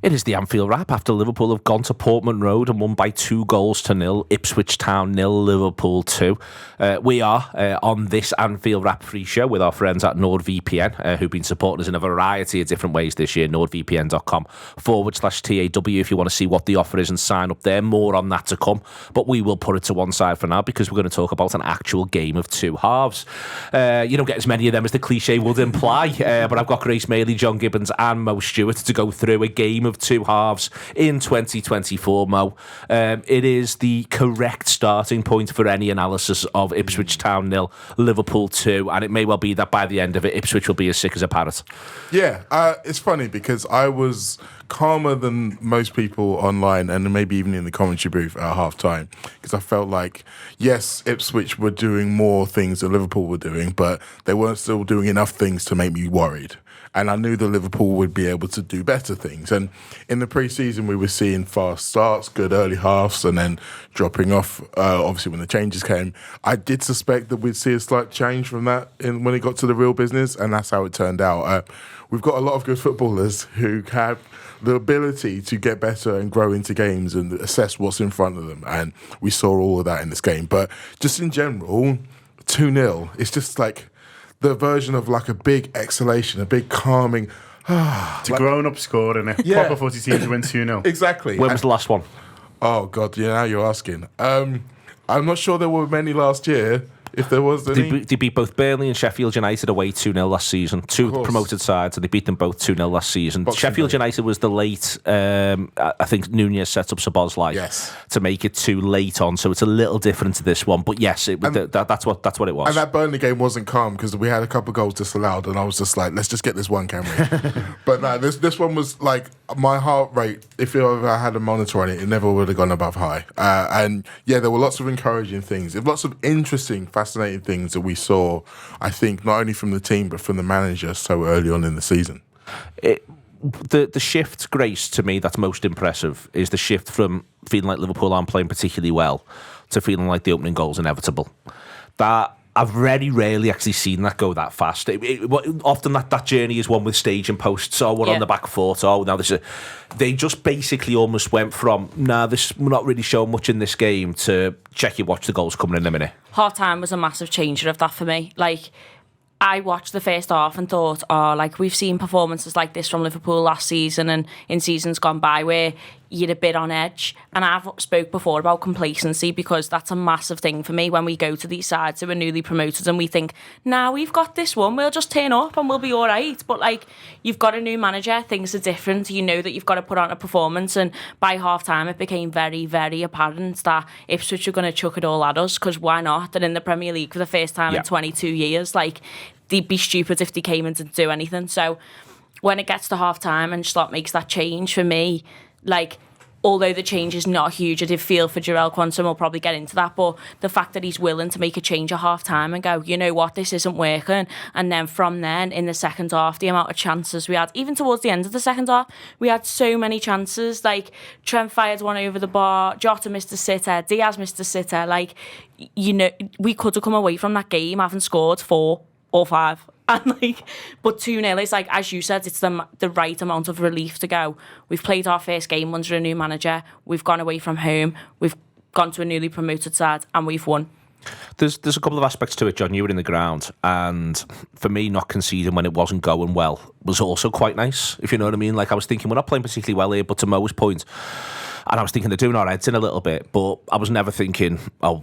It is the Anfield Wrap after Liverpool have gone to Portman Road and won by 2-0. Ipswich Town 0, Liverpool 2. We are on this Anfield Wrap free show with our friends at NordVPN, who've been supporting us in a variety of different ways this year. NordVPN.com/TAW if you want to see what the offer is and sign up there. More on that to come. But we will put it to one side for now because we're going to talk about an actual game of two halves. You don't get as many of them as the cliche would imply, but I've got Grace Mailey, John Gibbons and Mo Stewart to go through a game of two halves in 2024, Mo. It is the correct starting point for any analysis of Ipswich Town 0, Liverpool 2, and it may well be that by the end of it, Ipswich will be as sick as a parrot. Yeah, it's funny because I was calmer than most people online and maybe even in the commentary booth at half-time because I felt like, yes, Ipswich were doing more things than Liverpool were doing, but they weren't still doing enough things to make me worried. And I knew that Liverpool would be able to do better things. And in the pre-season, we were seeing fast starts, good early halves, and then dropping off, obviously, when the changes came. I did suspect that we'd see a slight change from that when it got to the real business, and that's how it turned out. We've got a lot of good footballers who have the ability to get better and grow into games and assess what's in front of them. And we saw all of that in this game. But just in general, 2-0, it's just like the version of like a big exhalation, a big calming. It's a grown-up score, isn't it? Yeah. Proper footy team to win 2-0. Exactly. When was the last one? Oh, God, yeah, now you're asking. I'm not sure there were many last year, if there was any. They beat both Burnley and Sheffield United away 2-0 last season. Two promoted sides, and they beat them both 2-0 last season. Sheffield United was the late, I think Nunez set up Szoboszlai to make it too late on, so it's a little different to this one. But yes, that's what it was. And that Burnley game wasn't calm because we had a couple of goals disallowed, and I was just like, let's just get this one, can we? But no, this one was like, my heart rate, if I had a monitor on it, it never would have gone above high. And yeah, there were lots of encouraging things, lots of interesting, fascinating things that we saw, I think, not only from the team, but from the manager so early on in the season. The shift, Grace, to me, that's most impressive, is the shift from feeling like Liverpool aren't playing particularly well to feeling like the opening goal's inevitable. That I've very rarely actually seen that go that fast. Often that journey is one with staging posts. Oh, we're on the back foot. Oh, now this is. They just basically almost went from, we're not really showing much in this game, to check your watch, the goal's coming in a minute. Half time was a massive changer of that for me. Like, I watched the first half and thought, we've seen performances like this from Liverpool last season and in seasons gone by where you're a bit on edge. And I've spoke before about complacency because that's a massive thing for me when we go to these sides who are newly promoted and we think, we've got this one, we'll just turn up and we'll be all right. But you've got a new manager, things are different. You know that you've got to put on a performance, and by half time it became very, very apparent that Ipswich are going to chuck it all at us because why not? They're in the Premier League for the first time in 22 years. They'd be stupid if they came in to do anything. So when it gets to half time and Slot makes that change, for me, although the change is not huge, I did feel for Jarell Quantum, we'll probably get into that, but the fact that he's willing to make a change at half time and go, you know what, this isn't working. And then from then, in the second half, the amount of chances we had, even towards the end of the second half, we had so many chances. Trent fired one over the bar, Jota missed a sitter, Diaz missed a sitter. We could have come away from that game having scored 4 or 5. And but 2-0 is as you said, it's the right amount of relief to go. We've played our first game under a new manager. We've gone away from home. We've gone to a newly promoted side, and we've won. There's a couple of aspects to it, John. You were in the ground, and for me, not conceding when it wasn't going well was also quite nice, if you know what I mean. I was thinking, we're not playing particularly well here, but to Mo's point, and I was thinking they're doing our heads in a little bit, but I was never thinking,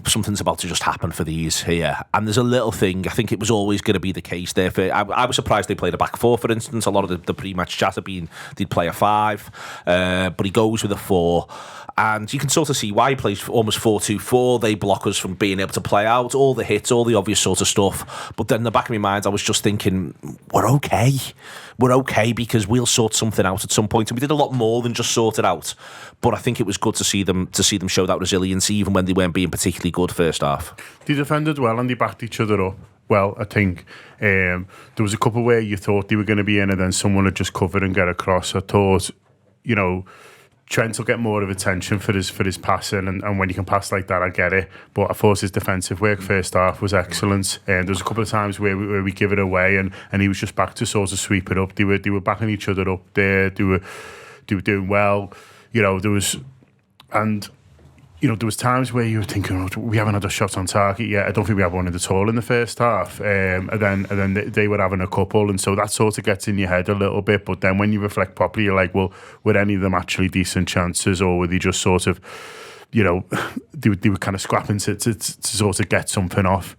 something's about to just happen for these here. And there's a little thing, I think it was always going to be the case there. I was surprised they played a back 4, for instance. A lot of the pre-match chat had been they'd play a 5, but he goes with a 4. And you can sort of see why he plays almost 4-2-4. They block us from being able to play out, all the hits, all the obvious sort of stuff. But then in the back of my mind, I was just thinking, we're okay. We're okay because we'll sort something out at some point. And we did a lot more than just sort it out. But I think it was good to see them show that resilience, even when they weren't being particularly good first half. They defended well and they backed each other up. Well, I think there was a couple where you thought they were going to be in and then someone would just cover and get across. I thought, Trent will get more of attention for his passing, and when you can pass like that, I get it. But I thought his defensive work first half was excellent. And there was a couple of times where we give it away, and he was just back to sort of sweep it up. They were backing each other up there. They they were doing well. There was times where you were thinking, oh, we haven't had a shot on target yet. I don't think we have one at all in the first half. And then they were having a couple, and so that sort of gets in your head a little bit. But then when you reflect properly, you're like, well, were any of them actually decent chances, or were they just sort of, they were kind of scrapping to sort of get something off,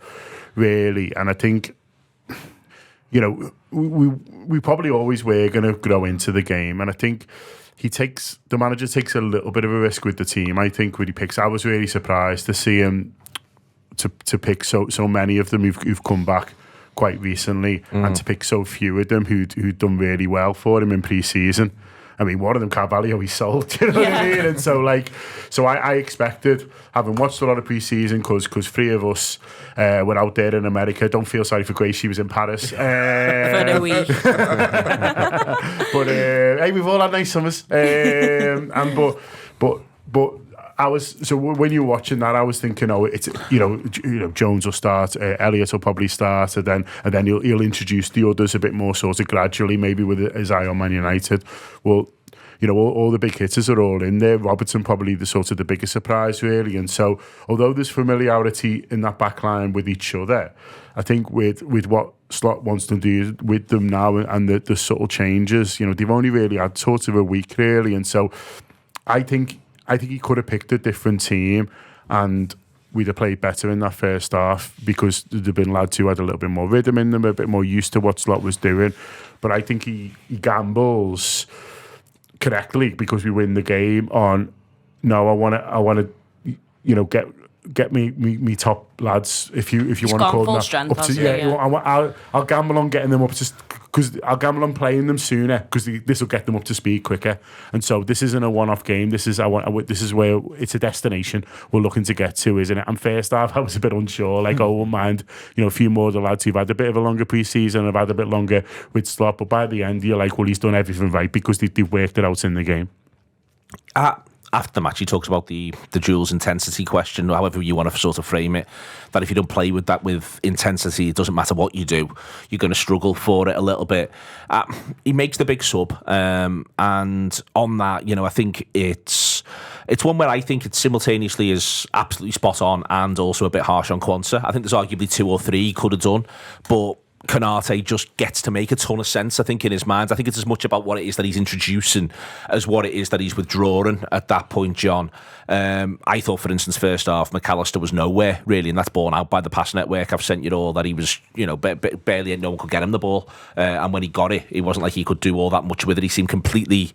really? And I think, we probably always were going to go into the game, and I think the manager takes a little bit of a risk with the team. I think when he picks, I was really surprised to see him to pick so many of them who've come back quite recently, and to pick so few of them who'd done really well for him in pre-season. I mean, one of them, Carvalho, he sold. You know what I mean? And so I expected, having watched a lot of pre-season, because 3 of us were out there in America. Don't feel sorry for Grace; she was in Paris for a week. But hey, we've all had nice summers. But I was, so when you were watching that, I was thinking, it's Jones will start, Elliott will probably start, and then he'll introduce the others a bit more sort of gradually, maybe with his eye on Man United. Well, all the big hitters are all in there. Robertson probably the biggest surprise, really. And so, although there's familiarity in that back line with each other, I think with what Slot wants to do with them now and the subtle changes, they've only really had sort of a week, really. And so I think he could have picked a different team, and we'd have played better in that first half, because there'd been lads who had a little bit more rhythm in them, a bit more used to what Slot was doing. But I think he gambles correctly, because we win the game on, no, I want to get me top lads, if you want to call them that, up to, I'll gamble on getting them up to, because I'll gamble on playing them sooner, because this will get them up to speed quicker. And so this isn't a one-off game. This is where it's a destination we're looking to get to, isn't it? And first half, I was a bit unsure. Like, I won't mind, a few more of the lads who've had a bit of a longer pre-season, have had a bit longer with Slot. But by the end, you're like, well, he's done everything right, because they've worked it out in the game. After the match, he talks about the Jules intensity question, however you want to sort of frame it, that if you don't play with that with intensity, it doesn't matter what you do, you're going to struggle for it a little bit. He makes the big sub, and on that, I think it's one where I think it simultaneously is absolutely spot on and also a bit harsh on Quansah. I think there's arguably 2 or 3 he could have done, but Konate just gets to make a ton of sense, I think, in his mind. I think it's as much about what it is that he's introducing as what it is that he's withdrawing at that point, John. I thought, for instance, first half, McAllister was nowhere, really, and that's borne out by the pass network. I've sent you all that he was, barely, no one could get him the ball. And when he got it, it wasn't like he could do all that much with it. He seemed completely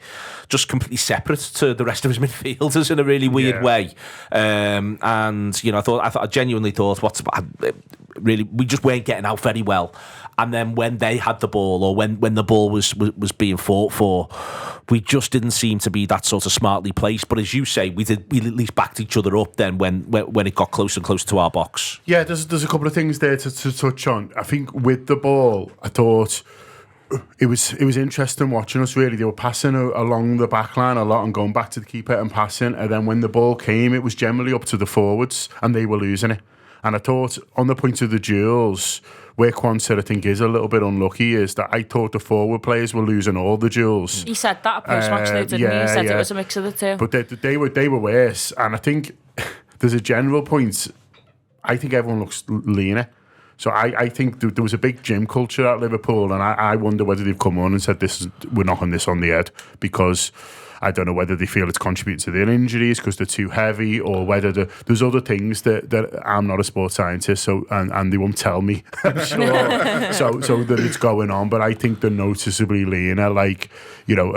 separate to the rest of his midfielders in a really weird way. And, I genuinely thought, really, we just weren't getting out very well. And then when they had the ball, or when the ball was being fought for, we just didn't seem to be that sort of smartly placed. But as you say, we at least backed each other up then when it got closer and closer to our box. Yeah, there's a couple of things there to touch on. I think with the ball, I thought it was interesting watching us, really. They were passing along the back line a lot and going back to the keeper and passing. And then when the ball came, it was generally up to the forwards, and they were losing it. And I thought, on the point of the duels, where Quansah, I think, is a little bit unlucky, is that I thought the forward players were losing all the duels. He said that post-match, though, didn't he? He said it was a mix of the two. But they were worse. And I think there's a general point. I think everyone looks leaner. So I think there was a big gym culture at Liverpool, and I wonder whether they've come on and said, we're knocking this on the head, because I don't know whether they feel it's contributing to their injuries because they're too heavy, or whether there's other things that I'm not a sports scientist, so and they won't tell me, I'm sure. so that it's going on. But I think they're noticeably leaner,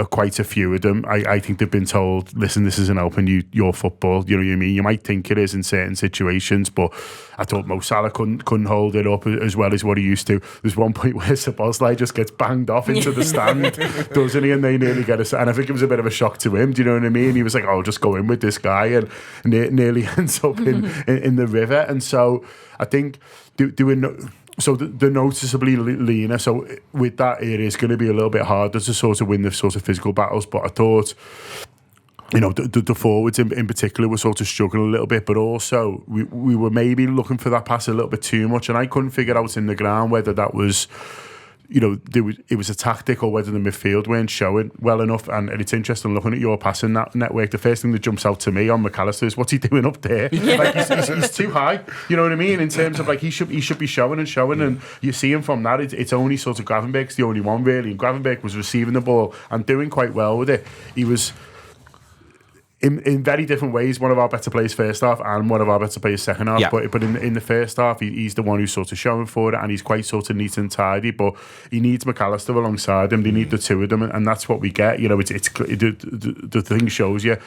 quite a few of them. I think they've been told, listen, this isn't helping your football. You know what I mean? You might think it is in certain situations, but I thought Mo Salah couldn't hold it up as well as what he used to. There's one point where Szoboszlai just gets banged off into the stand, doesn't he? And they nearly get and I think it was a bit of a shock to him. Do you know what I mean? He was like, "Oh, just go in with this guy," and nearly ends up in the river. And so I think they're noticeably leaner. So with that, it is going to be a little bit harder to sort of win the sort of physical battles. But I thought, the forwards in particular were sort of struggling a little bit, but also we were maybe looking for that pass a little bit too much, and I couldn't figure out in the ground whether that was, it was a tactic or whether the midfield weren't showing well enough. And it's interesting looking at your passing network. The first thing that jumps out to me on McAllister is what's he doing up there? Like he's too high. You know what I mean? In terms of like he should be showing, and you see him from that. It's only sort of Gravenberg's the only one really, and Gravenberg was receiving the ball and doing quite well with it. He was. In very different ways, one of our better players first half and one of our better players second half. Yeah. But in the first half, he's the one who's sort of showing for it, and he's quite sort of neat and tidy. But he needs McAllister alongside him. They need the two of them, and that's what we get. The thing shows you.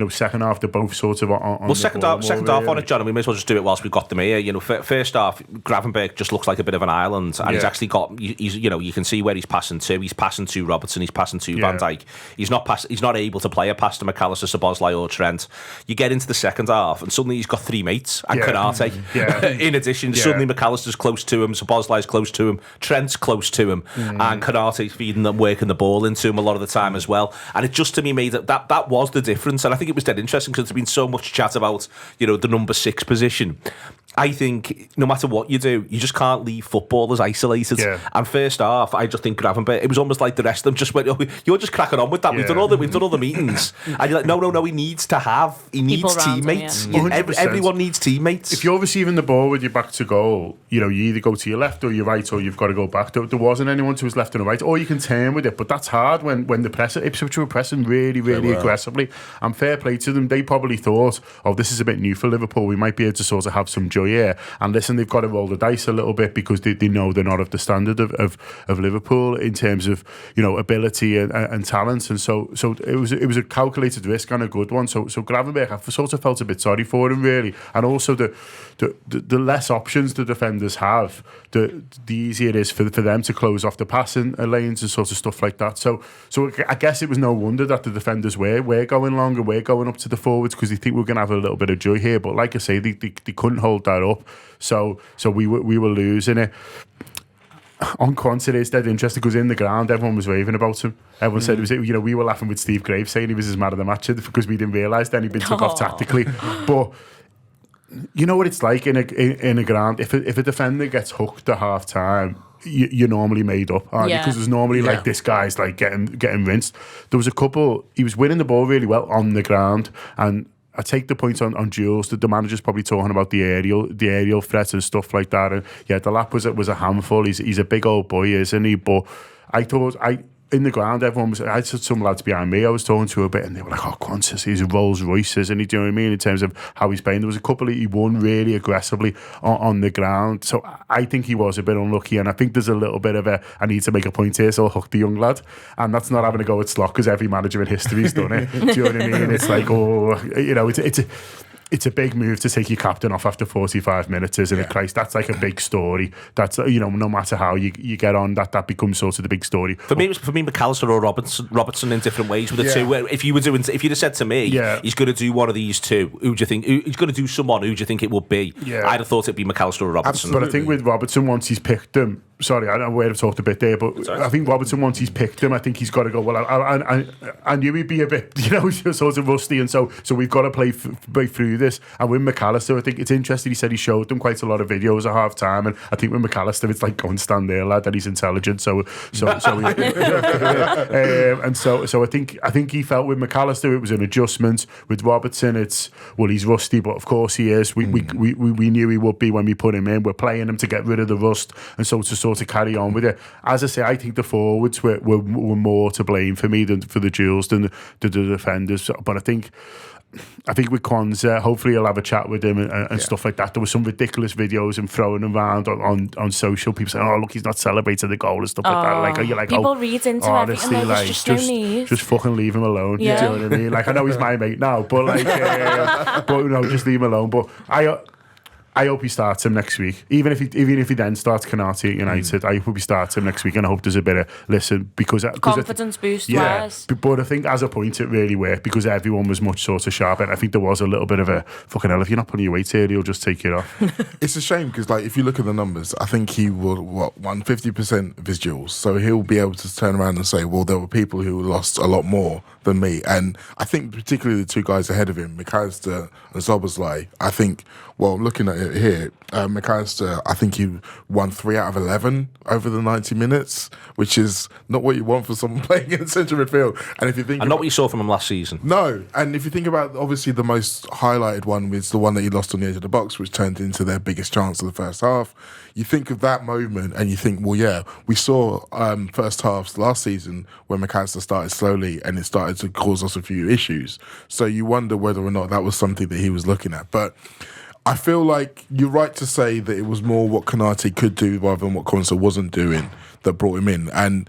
Second half they're both sort of on. Second half on it, John. And we may as well just do it whilst we've got them here. First half, Gravenberg just looks like a bit of an island, and he's actually got. You can see where he's passing to. He's passing to Robertson. He's passing to Van Dijk. He's not able to play a pass to McAllister, Szoboszlai or Trent. You get into the second half and suddenly he's got three mates and Konate. In addition, suddenly McAllister's close to him, Szoboszlai's close to him, Trent's close to him, and Konate's feeding them, working the ball into him a lot of the time as well. And it just to me made that was the difference. And I think it was dead interesting because there's been so much chat about the number 6 position. I think no matter what you do, you just can't leave footballers isolated. Yeah. And first half, I just think Gravenberg, it was almost like the rest of them just went, you're just cracking on with that. We've done all the meetings. And you're like, no, he needs teammates. Everyone needs teammates. If you're receiving the ball with your back to goal, you either go to your left or your right, or you've got to go back. There wasn't anyone to his left and right, or you can turn with it. But that's hard when the press, Ipswich were pressing really, really aggressively. And fair play to them. They probably thought, this is a bit new for Liverpool. We might be able to sort of have some joy here. And listen, they've got to roll the dice a little bit because they know they're not of the standard of Liverpool in terms of ability and talent. And so it was a calculated risk and a good one. So Gravenberg, I sort of felt a bit sorry for him really. And also the less options the defenders have, the easier it is for them to close off the passing lanes and sort of stuff like that. So I guess it was no wonder that the defenders were going long and were going up to the forwards because they think we're going to have a little bit of joy here. But like I say, they couldn't hold that up. So we were losing it. On quantity, it's dead interesting because in the ground everyone was raving about him. Everyone said it was, we were laughing with Steve Graves saying he was his man of the match because we didn't realise then he'd been took off tactically. But you know what it's like in a ground. If a defender gets hooked at half time, you're normally made up, aren't you? Because there's normally like this guy's like getting rinsed. There was a couple. He was winning the ball really well on the ground, and I take the point on Jules. The manager's probably talking about the aerial threat and stuff like that. And the lap was a handful. He's a big old boy, isn't he? But I thought in the ground, everyone was. I had some lads behind me. I was talking to a bit, and they were like, "Oh, Qantas, he's a Rolls Royce, isn't he?" Do you know what I mean? In terms of how he's playing, there was a couple he won really aggressively on the ground. So I think he was a bit unlucky, and I think there's a little bit of I need to make a point here, so I'll hook the young lad, and that's not having to go at Slot because every manager in history's done it. Do you know what I mean? It's like, it's a big move to take your captain off after 45 minutes, isn't it, Christ? That's like a big story. That's, no matter how you get on, that becomes sort of the big story. For me, McAllister or Robertson in different ways with the two. If you'd have said to me, he's going to do one of these two, who do you think? He's going to do someone, who do you think it would be? Yeah. I'd have thought it'd be McAllister or Robertson. But I think with Robertson, once he's picked him, sorry, I know I've talked a bit there, but I think Robertson, once he's picked him, I think he's got to go, well, I knew he'd be a bit, sort of rusty, and so we've got to play through this. And with McAllister, I think it's interesting, he said he showed them quite a lot of videos at half time, and I think with McAllister, it's like, go and stand there, lad, and he's intelligent, so I think he felt with McAllister, it was an adjustment. With Robertson, he's rusty, but of course he is. We knew he would be when we put him in. We're playing him to get rid of the rust, and so to sort of carry on with it. As I say, I think the forwards were more to blame for me than for the duels than the defenders. But I think with Kwanzaa, hopefully he'll have a chat with him and stuff like that. There were some ridiculous videos and throwing around on social. People saying, "Oh, look, he's not celebrating the goal" and stuff like that. Like, are you like, people read into honestly, everything. Like, just no need. Just fucking leave him alone. Yeah. Do you know what I mean? Like, I know he's my mate now, but like, just leave him alone. But I hope he starts him next week. Even if he then starts Konate at United, I hope he starts him next week, and I hope there's a bit of because confidence boost. Yeah, but I think as a point it really worked because everyone was much sort of sharp, and I think there was a little bit of a fucking hell. If you're not putting your weight here, he'll just take it off. It's a shame because, like, if you look at the numbers, I think he will won 50% of his duels, so he'll be able to turn around and say, well, there were people who lost a lot more than me, and I think particularly the two guys ahead of him, McAllister and Szoboszlai. I think, well, looking at it here. McAllister, I think he won 3 out of 11 over the 90 minutes, which is not what you want for someone playing in central midfield. And if you think, not what you saw from him last season. No, and if you think about, obviously the most highlighted one was the one that he lost on the edge of the box, which turned into their biggest chance of the first half. You think of that moment and you think, well, yeah, we saw first halves last season when McAllister started slowly and it started to cause us a few issues. So you wonder whether or not that was something that he was looking at. But I feel like you're right to say that it was more what Konate could do rather than what Konsa wasn't doing that brought him in. And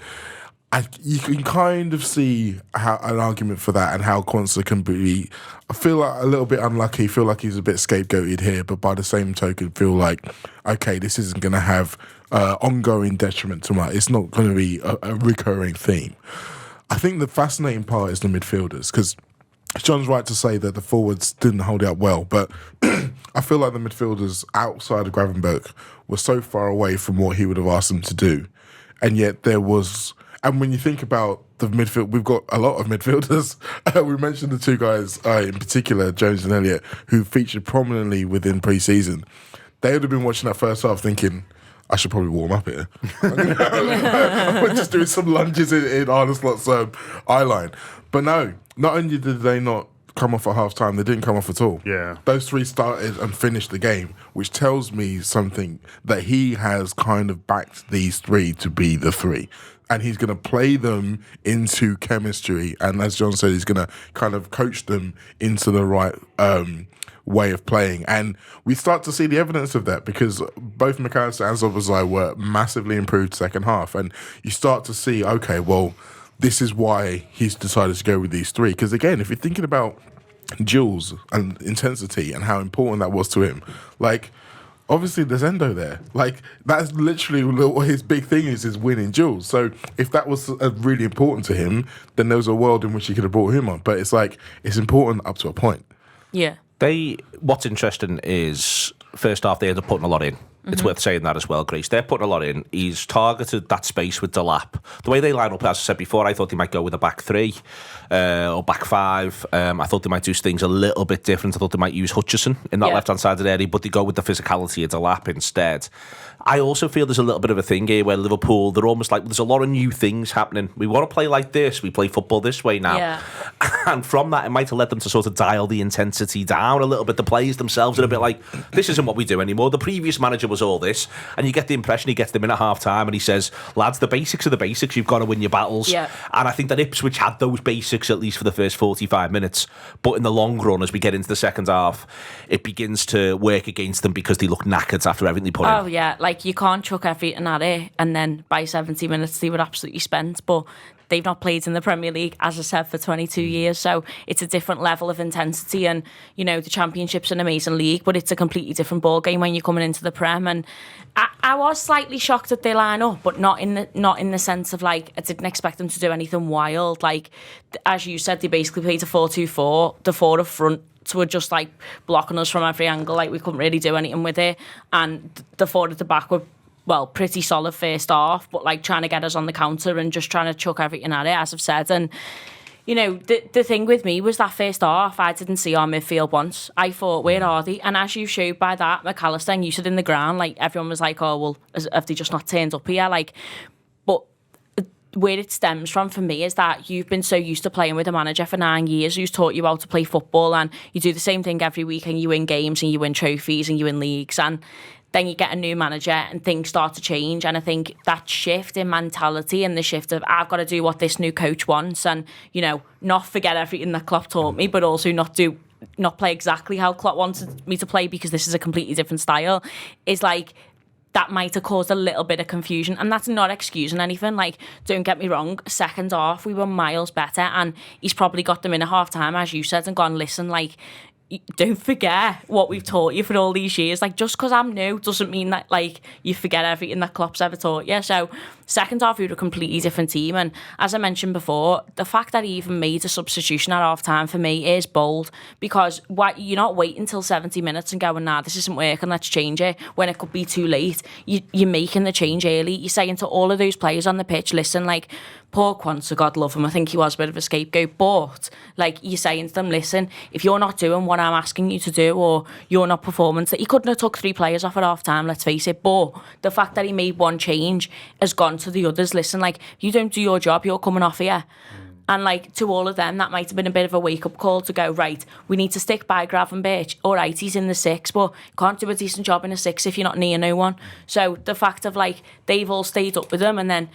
you can kind of see how an argument for that and how Konsa can be, I feel like a little bit unlucky, feel like he's a bit scapegoated here, but by the same token, feel like, okay, this isn't going to have ongoing detriment to my, it's not going to be a recurring theme. I think the fascinating part is the midfielders, because John's right to say that the forwards didn't hold it up well, but I feel like the midfielders outside of Gravenberch were so far away from what he would have asked them to do. And yet there was, and when you think about the midfield, we've got a lot of midfielders. We mentioned the two guys in particular, Jones and Elliott, who featured prominently within pre-season. They would have been watching that first half thinking, I should probably warm up here. I'm just doing some lunges in Arne Slot's eye line. But no, not only did they not come off at half time, they didn't come off at all. Yeah. Those three started and finished the game, which tells me something that he has kind of backed these three to be the three. And he's going to play them into chemistry. And as John said, he's going to kind of coach them into the right way of playing. And we start to see the evidence of that because both McAllister and Szoboszlai were massively improved second half. And you start to see, okay, well, this is why he's decided to go with these three. Because again, if you're thinking about duels and intensity and how important that was to him, like, obviously there's Endo there. Like, that's literally what his big thing is winning duels. So if that was really important to him, then there was a world in which he could have brought him on. But it's like, it's important up to a point. Yeah. What's interesting is, first half, they ended up putting a lot in. It's worth saying that as well, Grace. They're putting a lot in. He's targeted that space with Delap. The way they line up, as I said before, I thought they might go with a back three or back five. I thought they might do things a little bit different. I thought they might use Hutchison in that left-hand side of the area, but they go with the physicality of Delap instead. I also feel there's a little bit of a thing here where Liverpool, they're almost like, there's a lot of new things happening. We want to play like this. We play football this way now. Yeah. And from that, it might have led them to sort of dial the intensity down a little bit. The players themselves are a bit like, this isn't what we do anymore. The previous manager was all this. And you get the impression he gets them in at half-time and he says, lads, the basics are the basics. You've got to win your battles. Yeah. And I think that Ipswich had those basics, at least for the first 45 minutes. But in the long run, as we get into the second half, it begins to work against them because they look knackered after everything they put in. Oh, yeah. Like, you can't chuck everything at it and then by 70 minutes they were absolutely spent. But they've not played in the Premier League, as I said, for 22 years. So it's a different level of intensity. And, you know, the Championship's an amazing league, but it's a completely different ball game when you're coming into the Prem. And I was slightly shocked at their line-up, but not in the sense of, like, I didn't expect them to do anything wild. Like, as you said, they basically played a 4-2-4. The four up front were just, like, blocking us from every angle. Like, we couldn't really do anything with it. And the four at the back were, well, pretty solid first half, but, like, trying to get us on the counter and just trying to chuck everything at it, as I've said. And, you know, the thing with me was that first half, I didn't see our midfield once. I thought, where are they? And as you showed by that, McAllister and you said in the ground, like, everyone was like, oh, well, have they just not turned up here? Like, but where it stems from for me is that you've been so used to playing with a manager for 9 years who's taught you how to play football, and you do the same thing every week and you win games and you win trophies and you win leagues, and then you get a new manager and things start to change. And I think that shift in mentality and the shift of, I've got to do what this new coach wants and, you know, not forget everything that Klopp taught me, but also not play exactly how Klopp wanted me to play because this is a completely different style, is like, that might have caused a little bit of confusion. And that's not excusing anything. Like, don't get me wrong, second half, we were miles better. And he's probably got them in at half time, as you said, and gone, listen, like, don't forget what we've taught you for all these years. Like, just because I'm new doesn't mean that, like, you forget everything that Klopp's ever taught you. So second half, we were a completely different team. And as I mentioned before, the fact that he even made a substitution at half time for me is bold, because you're not waiting until 70 minutes and going, nah, this isn't working, let's change it, when it could be too late. You're making the change early. You're saying to all of those players on the pitch, listen, like, poor Quanta, God love him, I think he was a bit of a scapegoat, but like you're saying to them, listen, if you're not doing what I'm asking you to do, or you're not performing, that he couldn't have took 3 players off at half time, let's face it, but the fact that he made one change has gone to the others. Listen, like, you don't do your job, you're coming off here. And like, to all of them, that might have been a bit of a wake-up call to go, right, we need to stick by Gravenberch. All right, he's in the 6, but can't do a decent job in a 6 if you're not near no one. So the fact of like, they've all stayed up with him, and then,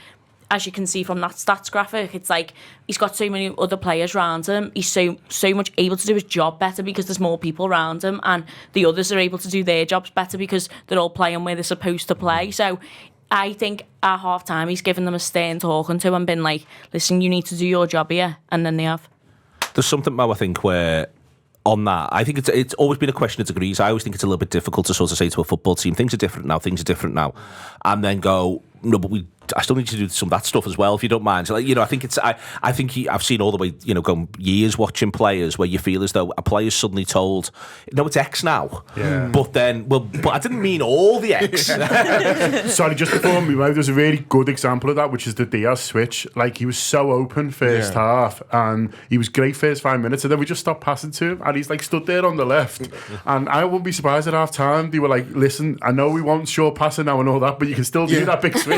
as you can see from that stats graphic, it's like he's got so many other players around him. He's so much able to do his job better because there's more people around him, and the others are able to do their jobs better because they're all playing where they're supposed to play. So I think at half time he's given them a stern talking to and been like, listen, you need to do your job here, and then they have. There's something, Mo, I think, where on that, I think it's always been a question of degrees. I always think it's a little bit difficult to sort of say to a football team, things are different now, and then go, no, but I still need to do some of that stuff as well, if you don't mind. So, like, you know, I think I've seen all the way, you know, going years watching players where you feel as though a player's suddenly told, no, it's X now. Yeah. But then, but I didn't mean all the X. Sorry, just before me, there's a really good example of that, which is the Diaz switch. Like, he was so open first half, and he was great first 5 minutes, and then we just stopped passing to him, and he's like stood there on the left. And I wouldn't be surprised at half time they were like, listen, I know we want short passing now and all that, but you can still do that big switch.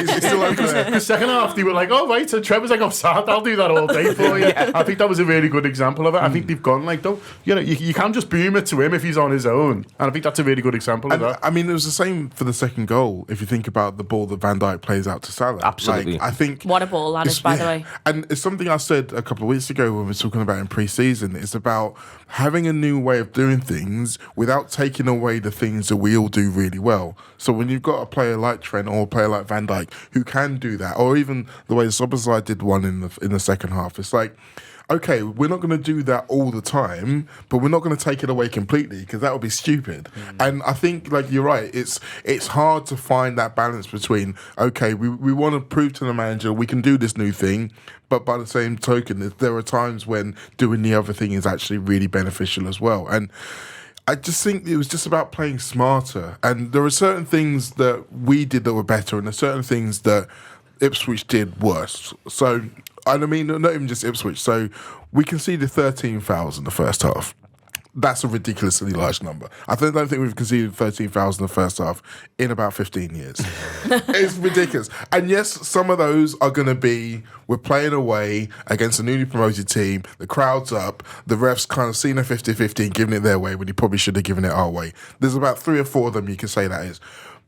The second half, they were like, oh, right, so Trevor's like, oh, sad, I'll do that all day for you. I think that was a really good example of it. I think they've gone like, don't, you know, you can't just boom it to him if he's on his own. And I think that's a really good example of that. I mean, it was the same for the second goal, if you think about the ball that Van Dijk plays out to Salah. Absolutely. Like, I think... What a ball that is, by the way. And it's something I said a couple of weeks ago when we were talking about in pre-season. It's about having a new way of doing things without taking away the things that we all do really well. So when you've got a player like Trent or a player like Van Dijk who can do that, or even the way the Szoboszlai did one in the second half, it's like, okay, we're not going to do that all the time, but we're not going to take it away completely, because that would be stupid. And I think, like, you're right, it's hard to find that balance between, okay, we want to prove to the manager we can do this new thing, but by the same token, there are times when doing the other thing is actually really beneficial as well. And I just think it was just about playing smarter. And there are certain things that we did that were better, and there are certain things that Ipswich did worse. So, and I mean, not even just Ipswich. So we conceded 13 fouls in the first half. That's a ridiculously large number. I don't think we've conceded 13 fouls in the first half in about 15 years. It's ridiculous. And yes, some of those are going to be, we're playing away against a newly promoted team, the crowd's up, the refs kind of seen a 50-50 and giving it their way when he probably should have given it our way. There's about 3 or 4 of them you can say that is.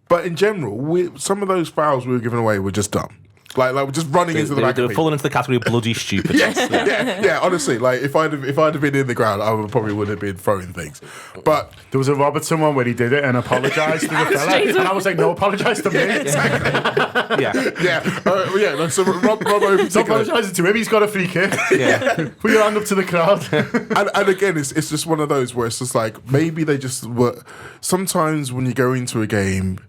But in general, some of those fouls we were giving away were just dumb. Like we're just running into the back. They were falling into the category of bloody stupid. yeah. Honestly, like if I'd have been in the ground, I probably would have been throwing things. But there was a Robertson one where he did it and apologised to the fella, and I was like, no, apologise to me. No, so Rob He's apologising to him. He's got a free kick. Put your hand up to the crowd. and again, it's just one of those where it's just like, maybe they just were. Sometimes when you go into a game,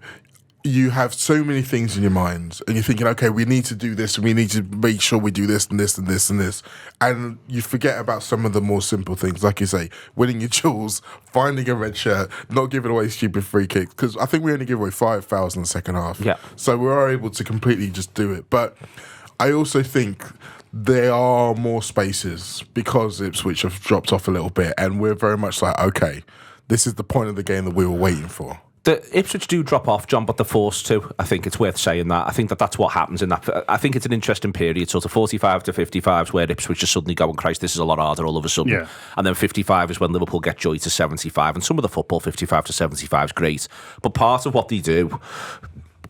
you have so many things in your mind, and you're thinking, okay, we need to do this, and we need to make sure we do this and this and this and this, and you forget about some of the more simple things, like you say, winning your duels, finding a red shirt, not giving away stupid free kicks, because I think we only give away 5 fouls in the second half. So we are able to completely just do it. But I also think there are more spaces because Ipswich have dropped off a little bit, and we're very much like, okay, this is the point of the game that we were waiting for. The Ipswich do drop off, John, but they're forced to. I think it's worth saying that. I think that's what happens in that. I think it's an interesting period, sort of 45 to 55, where Ipswich just suddenly go, and Christ, this is a lot harder all of a sudden. Yeah. And then 55 is when Liverpool get joy to 75. And some of the football, 55 to 75 is great. But part of what they do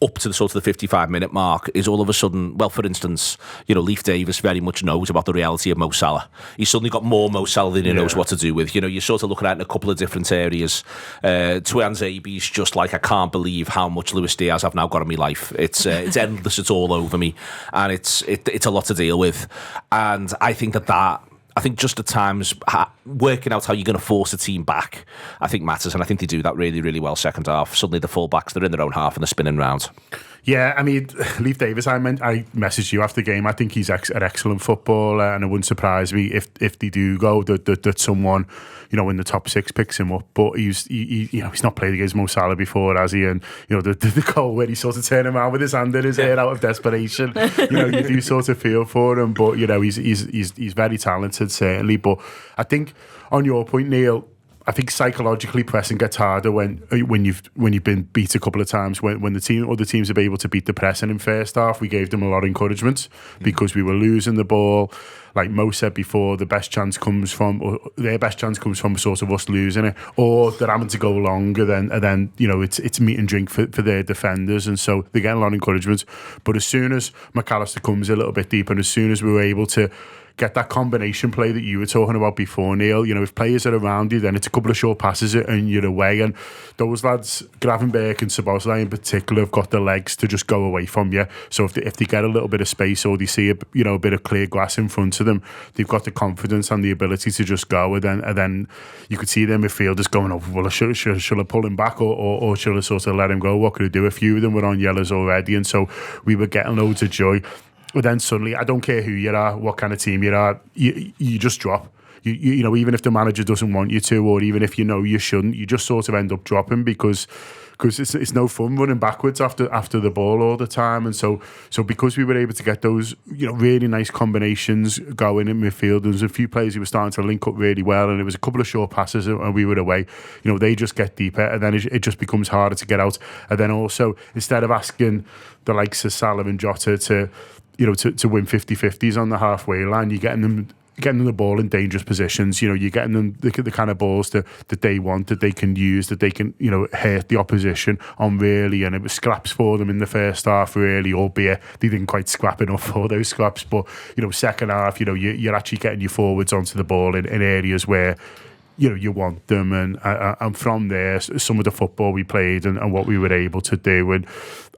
up to the sort of the 55-minute mark is all of a sudden, well, for instance, you know, Leif Davis very much knows about the reality of Mo Salah. He's suddenly got more Mo Salah than he knows what to do with. You know, you're sort of looking at it in a couple of different areas. Tuanzebe's just like, I can't believe how much Luis Diaz I've now got in my life. It's endless. It's all over me, and it's a lot to deal with. And I think I think just at times working out how you're going to force a team back, I think matters, and I think they do that really, really well second half. Suddenly the full-backs, they're in their own half and they're spinning round. Yeah, I mean, Leif Davis, I messaged you after the game. I think he's an excellent footballer, and it wouldn't surprise me if they do go that someone, in the top 6 picks him up. But he's not played against Mo Salah before, has he? And the goal where he sort of turned him around with his hand in his hair out of desperation. You do sort of feel for him, but he's very talented certainly. But I think on your point, Neil, I think psychologically pressing gets harder when you've been beat a couple of times. When other teams are able to beat the pressing in first half, we gave them a lot of encouragement because we were losing the ball. Like Mo said before, their best chance comes from sort of us losing it, or they're having to go longer. Then it's meat and drink for their defenders, and so they get a lot of encouragement. But as soon as McAllister comes a little bit deeper, and as soon as we were able to get that combination play that you were talking about before, Neil, if players are around you, then it's a couple of short passes and you're away. And those lads, Gravenberch and Szoboszlai in particular, have got the legs to just go away from you. So if they get a little bit of space, or they see a bit of clear glass in front of them, they've got the confidence and the ability to just go. And then you could see their midfielders going, oh, well, should I pull him back or should I sort of let him go? What could I do? A few of them were on yellows already, and so we were getting loads of joy. But then suddenly, I don't care who you are, what kind of team you are, you just drop. Even if the manager doesn't want you to, or even if you shouldn't, you just sort of end up dropping because it's no fun running backwards after the ball all the time. And so because we were able to get those really nice combinations going in midfield, there was a few players who were starting to link up really well, and it was a couple of short passes and we were away. They just get deeper, and then it just becomes harder to get out. And then also, instead of asking the likes of Salah and Jota to win 50-50s on the halfway line, you're getting them the ball in dangerous positions. You're getting them the kind of balls that they want, that they can use, that they can hurt the opposition on really. And it was scraps for them in the first half really, albeit they didn't quite scrap enough for those scraps. But second half, you're actually getting your forwards onto the ball in areas where you want them, and from there, some of the football we played and what we were able to do, and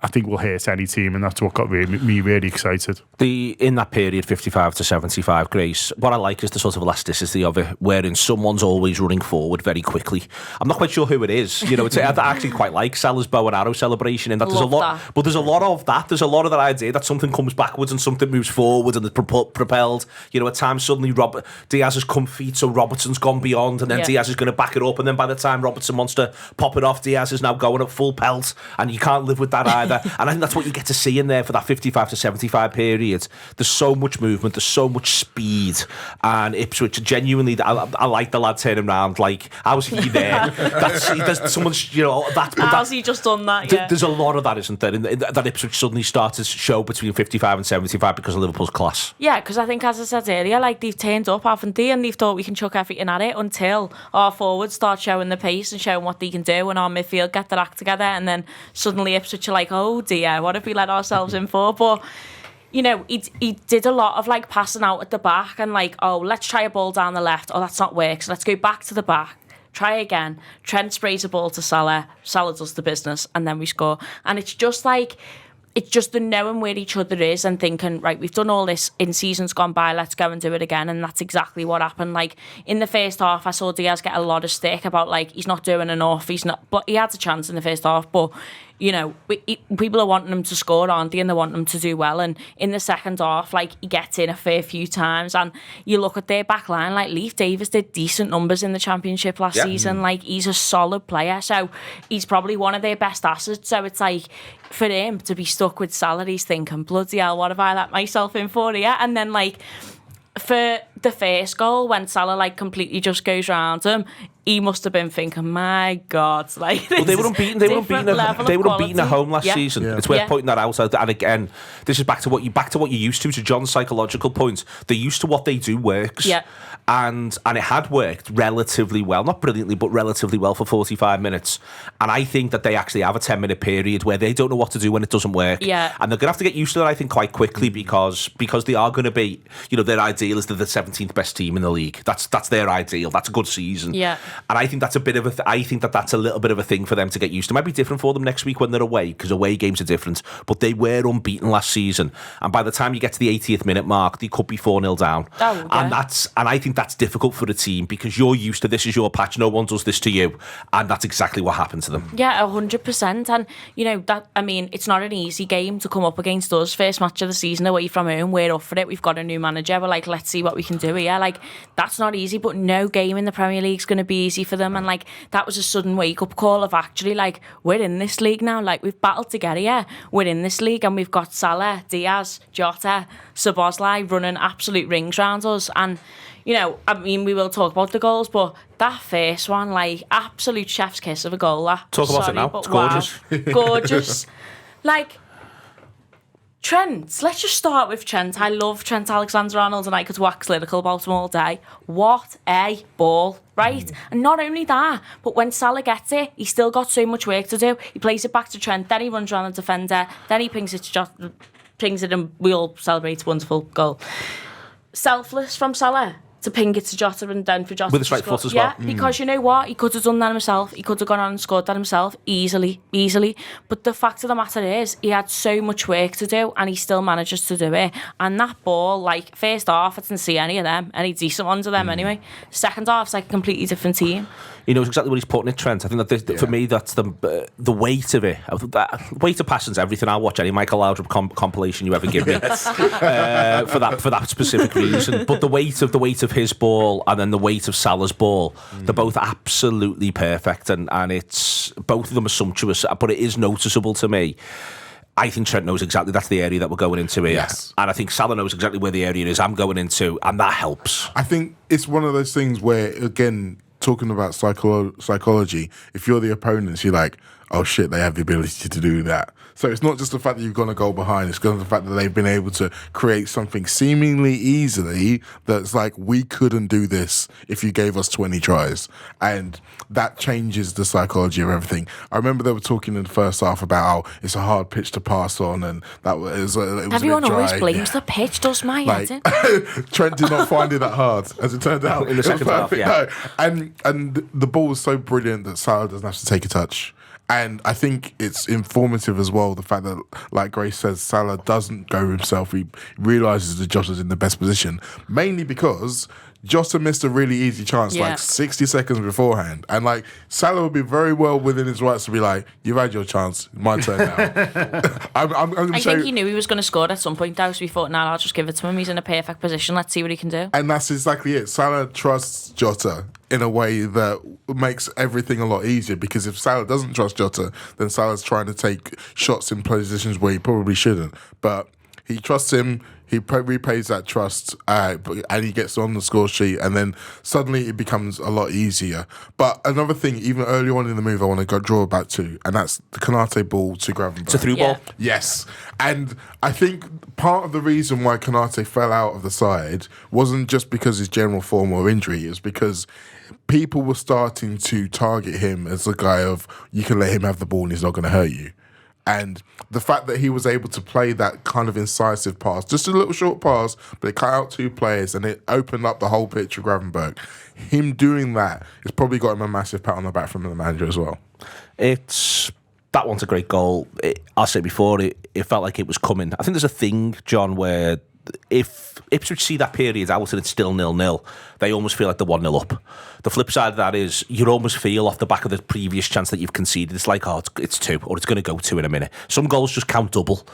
I think will hurt any team, and that's what got me really excited. In that period, 55 to 75, Grace, what I like is the sort of elasticity of it, wherein someone's always running forward very quickly. I'm not quite sure who it is. I actually quite like Salah's bow and arrow celebration, in that there's a lot, but there's a lot of that. There's a lot of that idea that something comes backwards and something moves forward and it's propelled. At times suddenly Diaz has come feet, so Robertson's gone beyond, and then Diaz is going to back it up, and then by the time Robertson wants to pop it off, Diaz is now going at full pelt, and you can't live with that either. And I think that's what you get to see in there for that 55 to 75 period. There's so much movement, there's so much speed, and Ipswich genuinely, I like the lad turning around like, how's he there? There's someone's, how's he just done that? Yeah. There's a lot of that, isn't there? That Ipswich suddenly started to show between 55 and 75 because of Liverpool's class. Yeah, because I think, as I said earlier, like, they've turned up, haven't they? And they've thought we can chuck everything at it until our forwards start showing the pace and showing what they can do, and our midfield get their act together, and then suddenly Ipswich are like, oh dear, what have we let ourselves in for? But he did a lot of like passing out at the back and like, oh, let's try a ball down the left. Oh, that's not worked, so let's go back to the back. Try again. Trent sprays a ball to Salah. Salah does the business, and then we score. And it's just the knowing where each other is and thinking, right, we've done all this in seasons gone by, let's go and do it again. And that's exactly what happened. Like, in the first half, I saw Diaz get a lot of stick about, like, he's not doing enough. But he had a chance in the first half. But, people are wanting him to score, aren't they? And they want him to do well. And in the second half, like, he gets in a fair few times. And you look at their back line, like, Leif Davis did decent numbers in the Championship last season. Like, he's a solid player. So he's probably one of their best assets. So it's like, for him to be stuck with Salah, he's thinking, bloody hell, what have I let myself in for here? And then, like, for the first goal, when Salah, like, completely just goes round him, he must have been thinking, my God, like, well, they were unbeaten at home last season. Yeah. It's worth pointing that out. And again, this is back to what you're used to John's psychological point. They're used to what they do works. Yeah. And it had worked relatively well, not brilliantly, but relatively well for 45 minutes. And I think that they actually have a 10-minute period where they don't know what to do when it doesn't work. Yeah. And they're going to have to get used to that, I think, quite quickly because they are going to be, their ideal is they're the 17th best team in the league. That's their ideal. That's a good season. Yeah. And I think that's a bit of I think that's a little bit of a thing for them to get used to. It might be different for them next week when they're away, because away games are different. But they were unbeaten last season, and by the time you get to the 80th minute mark, they could be 4-0 down. And I think that's difficult for the team, because you're used to this is your patch. No one does this to you, and that's exactly what happened to them. Yeah, 100%. And it's not an easy game to come up against us. First match of the season away from home, we're up for it. We've got a new manager. We're like, let's see what we can do here. Like, that's not easy, but no game in the Premier League is going to be easy for them. And like, that was a sudden wake up call of actually, like, we're in this league now. Like, we've battled to get here. We're in this league, and we've got Salah, Diaz, Jota, Szoboszlai running absolute rings round us. And we will talk about the goals, but that first one, like, absolute chef's kiss of a goal. Talk about it now. It's gorgeous. Wow. Gorgeous. Like, Trent, let's just start with Trent. I love Trent Alexander-Arnold, and I could wax lyrical about him all day. What a ball, right? And not only that, but when Salah gets it, he's still got so much work to do. He plays it back to Trent, then he runs around the defender, then he pings it, and we all celebrate. Wonderful goal. Selfless from Salah to ping it to Jota, and then for Jota with his right foot as well. Yeah, because you know what? He could have done that himself. He could have gone on and scored that himself easily. But the fact of the matter is, he had so much work to do, and he still manages to do it. And that ball, like, first half, I didn't see any of them, any decent ones of them anyway. Second half, it's like a completely different team. He knows exactly what he's putting it, Trent. I think that for me, that's the weight of it. Weight of passing's everything. I'll watch any Michael Laudrup compilation you ever give me for that specific reason. But the weight of his ball and then the weight of Salah's ball, they're both absolutely perfect, and it's both of them are sumptuous. But it is noticeable to me. I think Trent knows exactly that's the area that we're going into here. Yes. And I think Salah knows exactly where the area is I'm going into, and that helps. I think it's one of those things where, again, talking about psychology, if you're the opponents, you're like, oh shit, they have the ability to do that. So it's not just the fact that you've gone a goal behind, it's the fact that they've been able to create something seemingly easily that's like, we couldn't do this if you gave us 20 tries. And that changes the psychology of everything. I remember they were talking in the first half about how it's a hard pitch to pass on, and that was it was Everyone a bit dry. always blames the pitch, does my Like, Trent did not find it that hard, as it turned out. In the second half, yeah. No. And the ball was so brilliant that Salah doesn't have to take a touch. And I think it's informative as well, the fact that, like Grace says, Salah doesn't go himself. He realises that Jota's in the best position, mainly because Jota missed a really easy chance, like 60 seconds beforehand. And, like, Salah would be very well within his rights to be like, you've had your chance, my turn now. I think he knew he was going to score at some point, though, so he thought, nah, I'll just give it to him. He's in a perfect position. Let's see what he can do. And that's exactly it. Salah trusts Jota in a way that makes everything a lot easier, because if Salah doesn't trust Jota, then Salah's trying to take shots in positions where he probably shouldn't. But he trusts him, he repays that trust, and he gets on the score sheet, and then suddenly it becomes a lot easier. But another thing, even early on in the move, I want to draw back to, and that's the Konate ball to Gravenberch. It's a through ball. Yes. And I think part of the reason why Konate fell out of the side wasn't just because of his general form or injury, it was because people were starting to target him as a guy of, you can let him have the ball and he's not going to hurt you. And the fact that he was able to play that kind of incisive pass, just a little short pass, but it cut out two players and it opened up the whole pitch for Gravenberch. Him doing that has probably got him a massive pat on the back from the manager as well. That one's a great goal. I'll say before, it felt like it was coming. I think there's a thing, John, where if Ipswich see that period out and it's still 0-0, they almost feel like they're 1-0 up. The flip side of that is you almost feel off the back of the previous chance that you've conceded, it's like, oh, it's 2, or it's going to go 2 in a minute. Some goals just count double,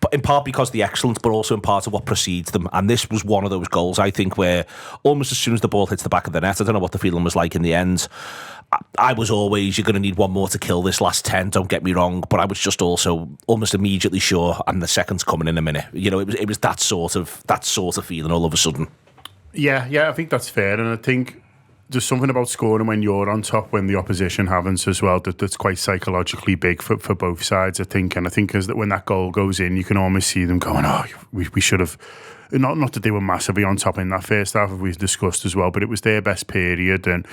but in part because of the excellence, but also in part of what precedes them. And this was one of those goals, I think, where almost as soon as the ball hits the back of the net, I don't know what the feeling was like in the end. I was always, you're going to need one more to kill this last 10, don't get me wrong, but I was just also almost immediately sure, and the second's coming in a minute. You know, it was that sort of feeling all of a sudden. Yeah, I think that's fair, and I think there's something about scoring when you're on top, when the opposition haven't as well, that's quite psychologically big for both sides, I think. And I think when that goal goes in, you can almost see them going, oh, we should have not that they were massively on top in that first half, as we've discussed as well, but it was their best period, and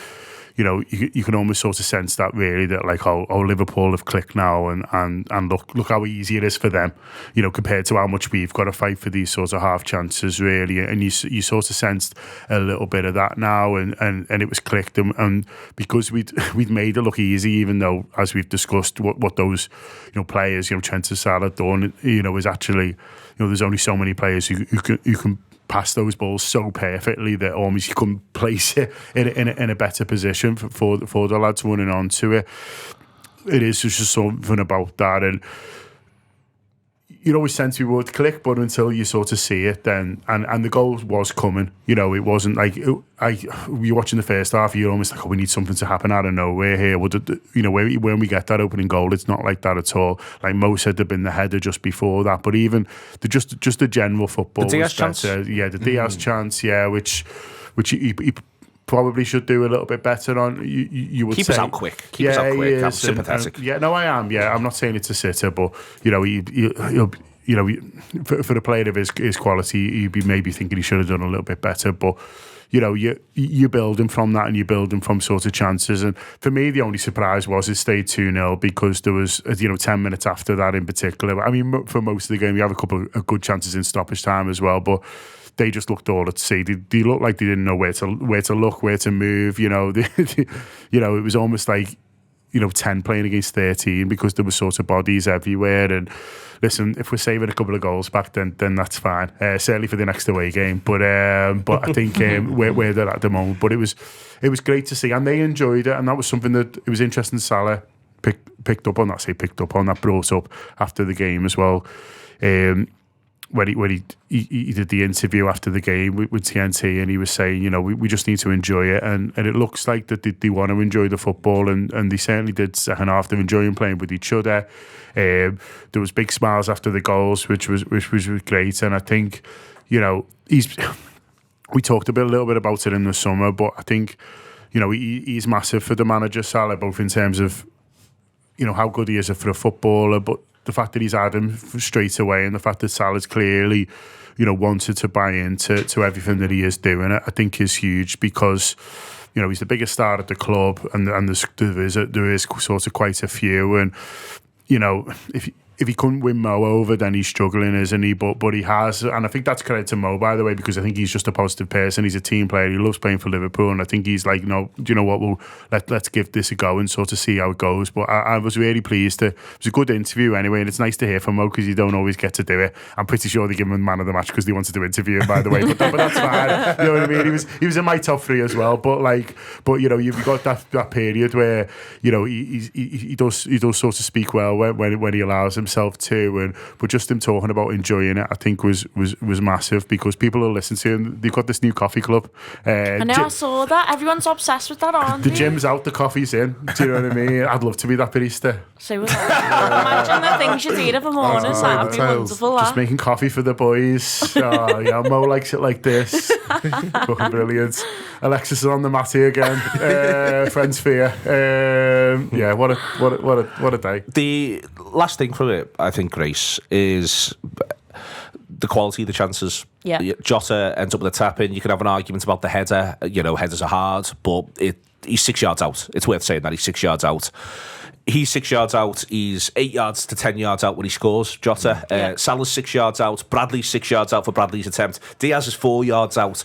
you know, you can almost sort of sense that really, that like, oh Liverpool have clicked now, and look how easy it is for them, you know, compared to how much we've got to fight for these sorts of half chances, really. And you sort of sensed a little bit of that now, and it was clicked, and because we'd made it look easy, even though, as we've discussed, what those, you know, players, you know, Trent and Salah done, you know, is actually, you know, there's only so many players who can pass those balls so perfectly that almost you couldn't place it in a better position for the lads running onto it. It is just something about that, and you always sense we would click, but until you sort of see it, then and the goal was coming. You know, it wasn't like you're watching the first half, you're almost like, oh, we need something to happen out of nowhere here. You know, when we get that opening goal, it's not like that at all. Like Mo said, there'd been the header just before that, but even just the general football, the Diaz chance, the Diaz chance, which he probably should do a little bit better on. You would keep say, us out quick. Keep us out quick. I'm sympathetic. I am. Yeah, I'm not saying it's a sitter, but you know, he'll you know, for a player of his quality, he'd be maybe thinking he should have done a little bit better. But you know, you build him from that, and you build him from sort of chances. And for me, the only surprise was it stayed 2-0, because there was, you know, 10 minutes after that in particular. I mean, for most of the game, we have a couple of good chances in stoppage time as well, but they just looked all at sea. They looked like they didn't know where to look, where to move. You know, you know, it was almost like, you know, 10 playing against 13, because there were sort of bodies everywhere. And listen, if we're saving a couple of goals back, then that's fine. Certainly for the next away game. But I think where they're at the moment. But it was great to see, and they enjoyed it, and that was something that it was interesting. Salah picked up on that, brought up after the game as well. When he did the interview after the game with TNT, and he was saying, you know, we just need to enjoy it, and it looks like that they want to enjoy the football, and they certainly did second half. They're enjoying playing with each other. There was big smiles after the goals, which was great, and I think, you know, we talked a little bit about it in the summer, but I think, you know, he's massive for the manager, Salah, both in terms of, you know, how good he is for a footballer, but the fact that he's had him straight away, and the fact that Salah's clearly, you know, wanted to buy into everything that he is doing, I think is huge, because, you know, he's the biggest star at the club, and there is sort of quite a few, and, you know, if he couldn't win Mo over, then he's struggling, isn't he? But he has, and I think that's credit to Mo, by the way, because I think he's just a positive person. He's a team player. He loves playing for Liverpool, and I think he's like, no, do you know what? Let's give this a go and sort of see how it goes. But I was really pleased. It was a good interview anyway, and it's nice to hear from Mo, because you don't always get to do it. I'm pretty sure they give him man of the match because they wanted to interview him, by the way. But that's fine. You know what I mean? He was in my top 3 as well. But you know, you've got that period where, you know, he does sort of speak well when he allows himself to, but just him talking about enjoying it, I think was massive, because people will listen to him. They've got this new coffee club. I know, I saw that. Everyone's obsessed with that, aren't they? The gym's out, the coffee's in. Do you know what I mean? I'd love to be that barista. So was I. Imagine the things you'd eat of a morning. That'd be wonderful. Just making coffee for the boys. Oh, yeah, Mo likes it like this. Fucking brilliant. Alexis is on the matty again. Friends fear. Yeah, what a day. The last thing from it, I think, Grace, is the quality of the chances. Yeah. Jota ends up with a tap in. You can have an argument about the header. You know, headers are hard, but he's 6 yards out. It's worth saying that he's 6 yards out. He's 6 yards out. He's 8 yards to 10 yards out when he scores. Jota. Salah's 6 yards out. Bradley's 6 yards out for Bradley's attempt. Diaz is 4 yards out.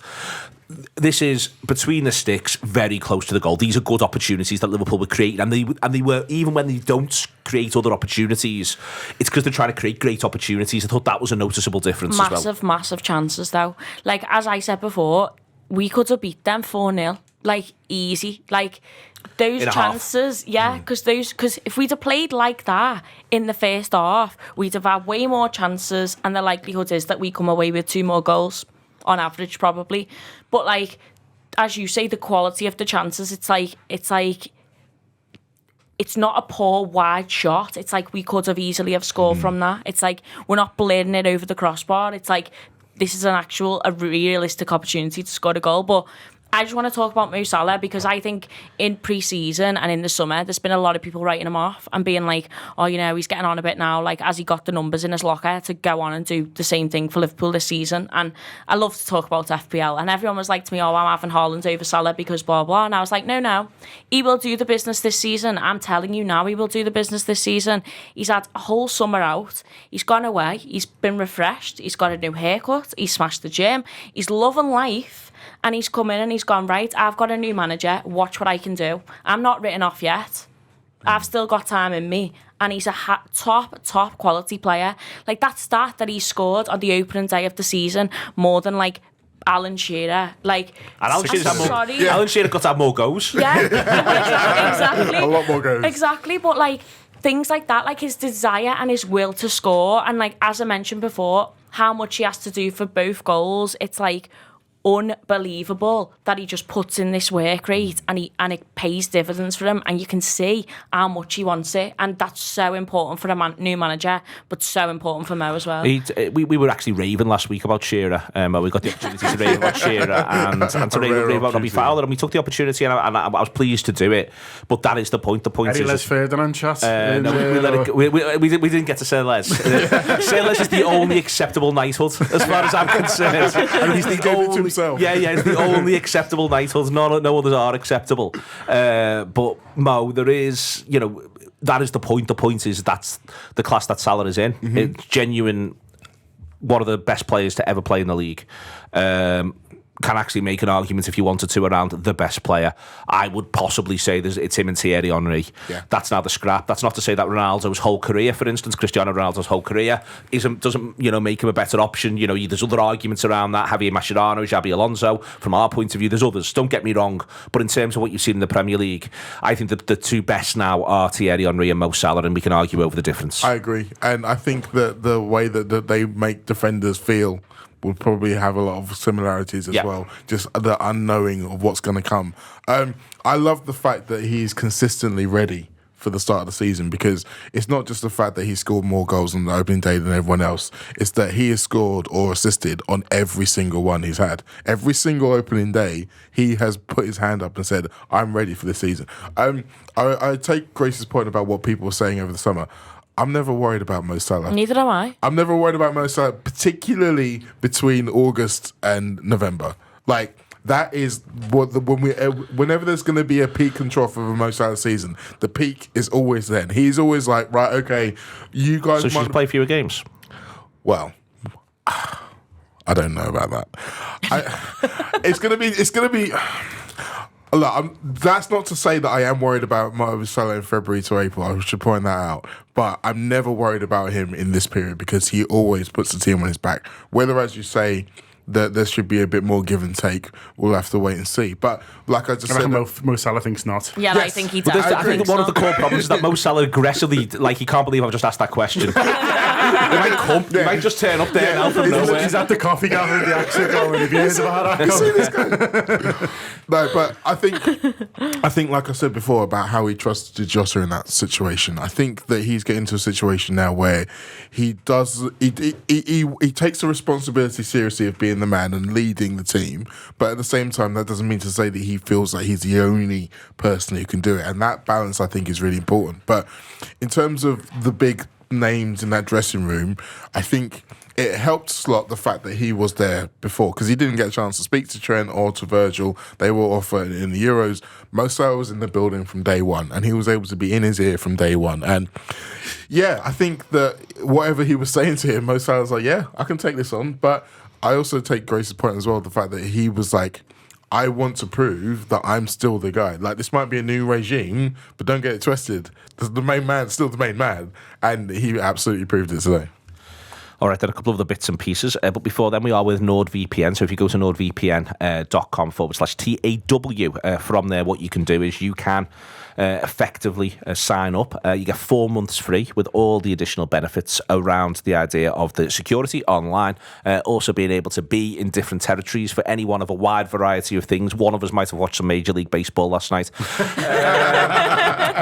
This is between the sticks, very close to the goal. These are good opportunities that Liverpool were creating, and they were, even when they don't create other opportunities, it's because they're trying to create great opportunities. I thought that was a noticeable difference as well. Massive chances though. Like, as I said before, we could have beat them 4-0, like, easy. Like, those chances, because if we'd have played like that in the first half, we'd have had way more chances, and the likelihood is that we come away with 2 more goals on average, probably. But, like, as you say, the quality of the chances, it's like it's not a poor wide shot. It's like we could have easily have scored from that. It's like we're not blaring it over the crossbar. It's like this is a realistic opportunity to score a goal. But I just want to talk about Mo Salah because I think in pre-season and in the summer, there's been a lot of people writing him off and being like, oh, he's getting on a bit now. Like, has he got the numbers in his locker to go on and do the same thing for Liverpool this season? And I love to talk about FPL. And everyone was like to me, oh, I'm having Haaland over Salah because blah, blah. And I was like, no. He will do the business this season. I'm telling you now, he will do the business this season. He's had a whole summer out. He's gone away. He's been refreshed. He's got a new haircut. He smashed the gym. He's loving life. And he's come in and he's gone, right, I've got a new manager, watch what I can do. I'm not written off yet. I've still got time in me. And he's a top quality player. Like, that stat that he scored on the opening day of the season, more than, like, Alan Shearer. Like, and Alan Shearer got to have more goals. Yeah, exactly. A lot more goals. Exactly, but, like, things like that, like his desire and his will to score. And, like, as I mentioned before, how much he has to do for both goals. It's, like, unbelievable that he just puts in this work rate and it pays dividends for him, and you can see how much he wants it, and that's so important for a new manager, but so important for Mo as well. We were actually raving last week about Shearer. We got the opportunity to rave about Shearer and to rave about Robbie Fowler, and we took the opportunity, and I was pleased to do it. But that is the point. The point is Les Ferdinand chat. No, we didn't get to Sir Les. Sir Les is the only acceptable knighthood as far as I'm concerned. And he's the only. Yeah, it's the only acceptable knighthood. No others are acceptable. But Mo, there is, that is the point. The point is that's the class that Salah is in. Mm-hmm. It's genuine, one of the best players to ever play in the league. Can actually make an argument if you wanted to around the best player. I would possibly say it's him and Thierry Henry. Yeah. That's now the scrap. That's not to say that Ronaldo's whole career, for instance, Cristiano Ronaldo's whole career doesn't make him a better option. There's other arguments around that. Javier Mascherano, Xabi Alonso. From our point of view, there's others. Don't get me wrong, but in terms of what you've seen in the Premier League, I think that the two best now are Thierry Henry and Mo Salah, and we can argue over the difference. I agree, and I think that the way that they make defenders feel will probably have a lot of similarities as well. Just the unknowing of what's going to come. I love the fact that he's consistently ready for the start of the season, because it's not just the fact that he scored more goals on the opening day than everyone else. It's that he has scored or assisted on every single one he's had. Every single opening day, he has put his hand up and said, I'm ready for this season. I take Grace's point about what people were saying over the summer. I'm never worried about Mo Salah. Neither am I. I'm never worried about Mo Salah, particularly between August and November. Like, that is whenever there's going to be a peak and trough of a Mo Salah season, the peak is always then. He's always like, right, okay, you guys. So should you play fewer games? Well, I don't know about that. It's gonna be. Look, that's not to say that I am worried about Mo Salah in February to April. I should point that out. But I'm never worried about him in this period, because he always puts the team on his back. Whether, as you say, that there should be a bit more give and take, we'll have to wait and see. But like I just said, Mo Salah thinks not. Yeah, yes. I think he does. I think one of the core problems is that Mo Salah aggressively, like, he can't believe I've just asked that question. He might come. He might just turn up there now from nowhere. He's at the coffee gathering the accent going, if you hear about that. No, but I think, like I said before, about how he trusted Jota in that situation. I think that he's getting to a situation now where he takes the responsibility seriously of being the man and leading the team, but at the same time, that doesn't mean to say that he feels like he's the only person who can do it. And that balance, I think, is really important. But in terms of the big names in that dressing room, I think it helped slot the fact that he was there before, because he didn't get a chance to speak to Trent or to Virgil. They were off in the Euros. Mo Salah was in the building from day one, and he was able to be in his ear from day one. And yeah, I think that whatever he was saying to him, Mo Salah was like, yeah, I can take this on. But I also take Grace's point as well, the fact that he was like, I want to prove that I'm still the guy. Like, this might be a new regime, but don't get it twisted. The main man's still the main man. And he absolutely proved it today. All right, then a couple of the bits and pieces. But before then, we are with NordVPN. So if you go to nordvpn.com/TAW, from there, what you can do is you can effectively sign up. You get 4 months free with all the additional benefits around the idea of the security online. Also being able to be in different territories for any one of a wide variety of things. One of us might have watched some Major League Baseball last night.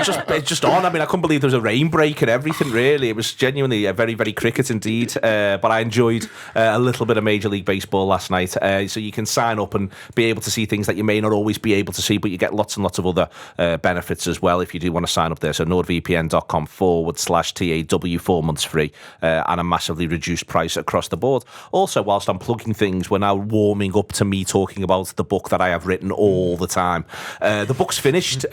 just on. I mean, I couldn't believe there was a rain break and everything, really. It was genuinely very, very cricket indeed. But I enjoyed a little bit of Major League Baseball last night. So you can sign up and be able to see things that you may not always be able to see, but you get lots and lots of other benefits as well if you do want to sign up there. So nordvpn.com/TAW, 4 months free, and a massively reduced price across the board. Also, whilst I'm plugging things, we're now warming up to me talking about the book that I have written all the time. The book's finished.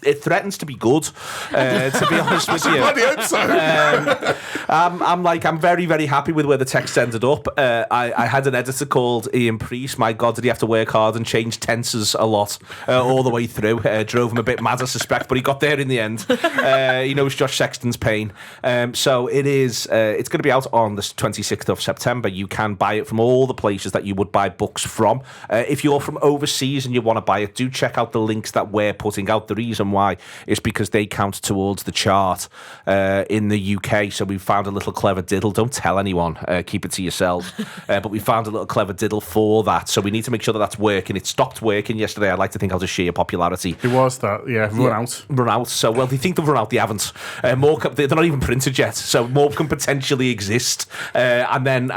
It threatens to be good, to be honest with you. I hope so. I'm very, very happy with where the text ended up. I had an editor called Ian Priest. My God, did he have to work hard and change tenses a lot all the way through. Drove him a bit mad, I suspect, but he got there in the end. He knows Josh Sexton's pain. So it's going to be out on the 26th of September. You can buy it from all the places that you would buy books from. If you're from overseas and you want to buy it, do check out the links that we're putting out. The reason why is because they count towards the chart in the UK. So we found a little clever diddle. Don't tell anyone. Keep it to yourselves. But we found a little clever diddle for that. So we need to make sure that that's working. It stopped working yesterday. I'd like to think out of sheer popularity. It was that, run out. Run out. So, well, they think they've run out. They haven't. They're not even printed yet. So more can potentially exist. And then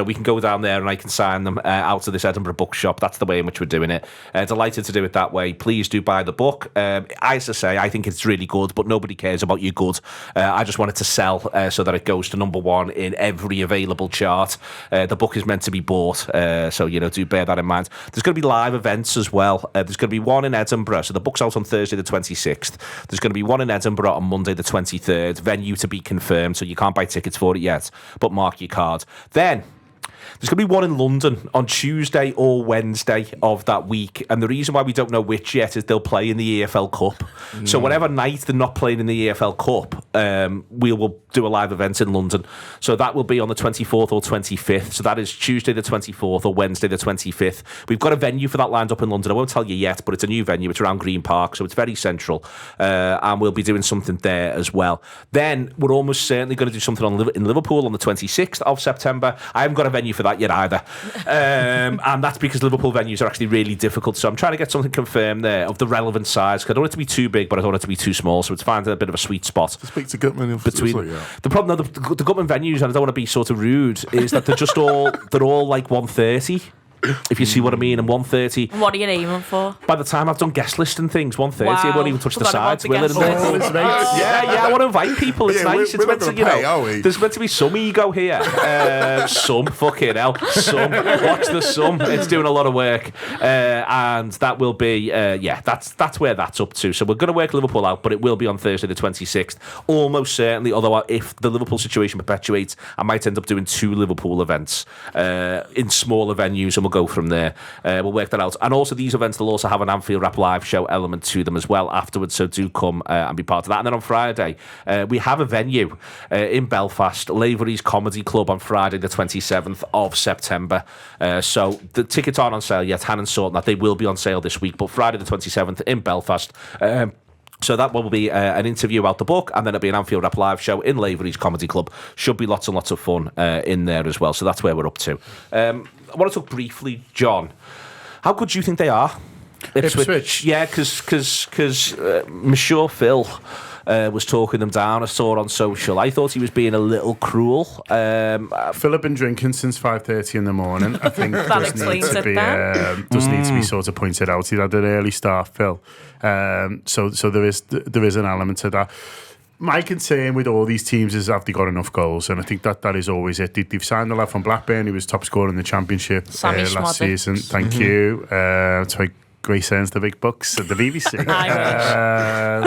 we can go down there and I can sign them out of this Edinburgh bookshop. That's the way in which we're doing it. Delighted to do it that way. Please do buy the book. As I say, I think it's really good, but nobody cares about your good. I just want it to sell so that it goes to number one in every available chart. The book is meant to be bought, so do bear that in mind. There's going to be live events as well. There's going to be one in Edinburgh, so the book's out on Thursday the 26th. There's going to be one in Edinburgh on Monday the 23rd. Venue to be confirmed, so you can't buy tickets for it yet, but mark your card. Then there's going to be one in London on Tuesday or Wednesday of that week. And the reason why we don't know which yet is they'll play in the EFL Cup. So whatever night they're not playing in the EFL Cup, we will do a live event in London. So that will be on the 24th or 25th. So that is Tuesday the 24th or Wednesday the 25th. We've got a venue for that lined up in London. I won't tell you yet, but it's a new venue. It's around Green Park, so it's very central. And we'll be doing something there as well. Then we're almost certainly going to do something in Liverpool on the 26th of September. I haven't got a venue for that yet either. And that's because Liverpool venues are actually really difficult. So I'm trying to get something confirmed there of the relevant size, because I don't want it to be too big, but I don't want it to be too small. So it's finding a bit of a sweet spot. Speak to Gutman between the problem. The Gutman venues, and I don't want to be sort of rude, is that they're all like 130. If you see what I mean, and 130. What are you aiming for? By the time I've done guest list and things, 130, I won't even touch the sides. Yeah, I want to invite people. It's nice. It's meant to, there's meant to be some ego here. Some, fucking hell. Some. Watch the sum. It's doing a lot of work. And that will be, that's where that's up to. So we're going to work Liverpool out, but it will be on Thursday the 26th. Almost certainly, although if the Liverpool situation perpetuates, I might end up doing 2 Liverpool events in smaller venues, and we'll go from there. We'll work that out. And also these events will also have an Anfield Wrap live show element to them as well afterwards, so do come and be part of that. And then on Friday we have a venue in Belfast, Lavery's Comedy Club, on Friday the 27th of September. So the tickets aren't on sale yet. Hannon's sorting that. They will be on sale this week, but Friday the 27th in Belfast. So that will be an interview about the book, and then it'll be an Anfield Wrap live show in Lavery's Comedy Club. Should be lots and lots of fun in there as well. So that's where we're up to. I want to talk briefly, John. How good do you think they are? Ipswich. Yeah, because Monsieur Phil was talking them down. I saw it on social. I thought he was being a little cruel. Phil had been drinking since 5:30 in the morning. I think does need to be sort of pointed out. He had an early start, Phil. So there is an element to that. My concern with all these teams is, have they got enough goals? And I think that is always it. They've signed the lad from Blackburn. He was top scorer in the Championship last season. Thank you. That's why Grace earns the big bucks at the BBC.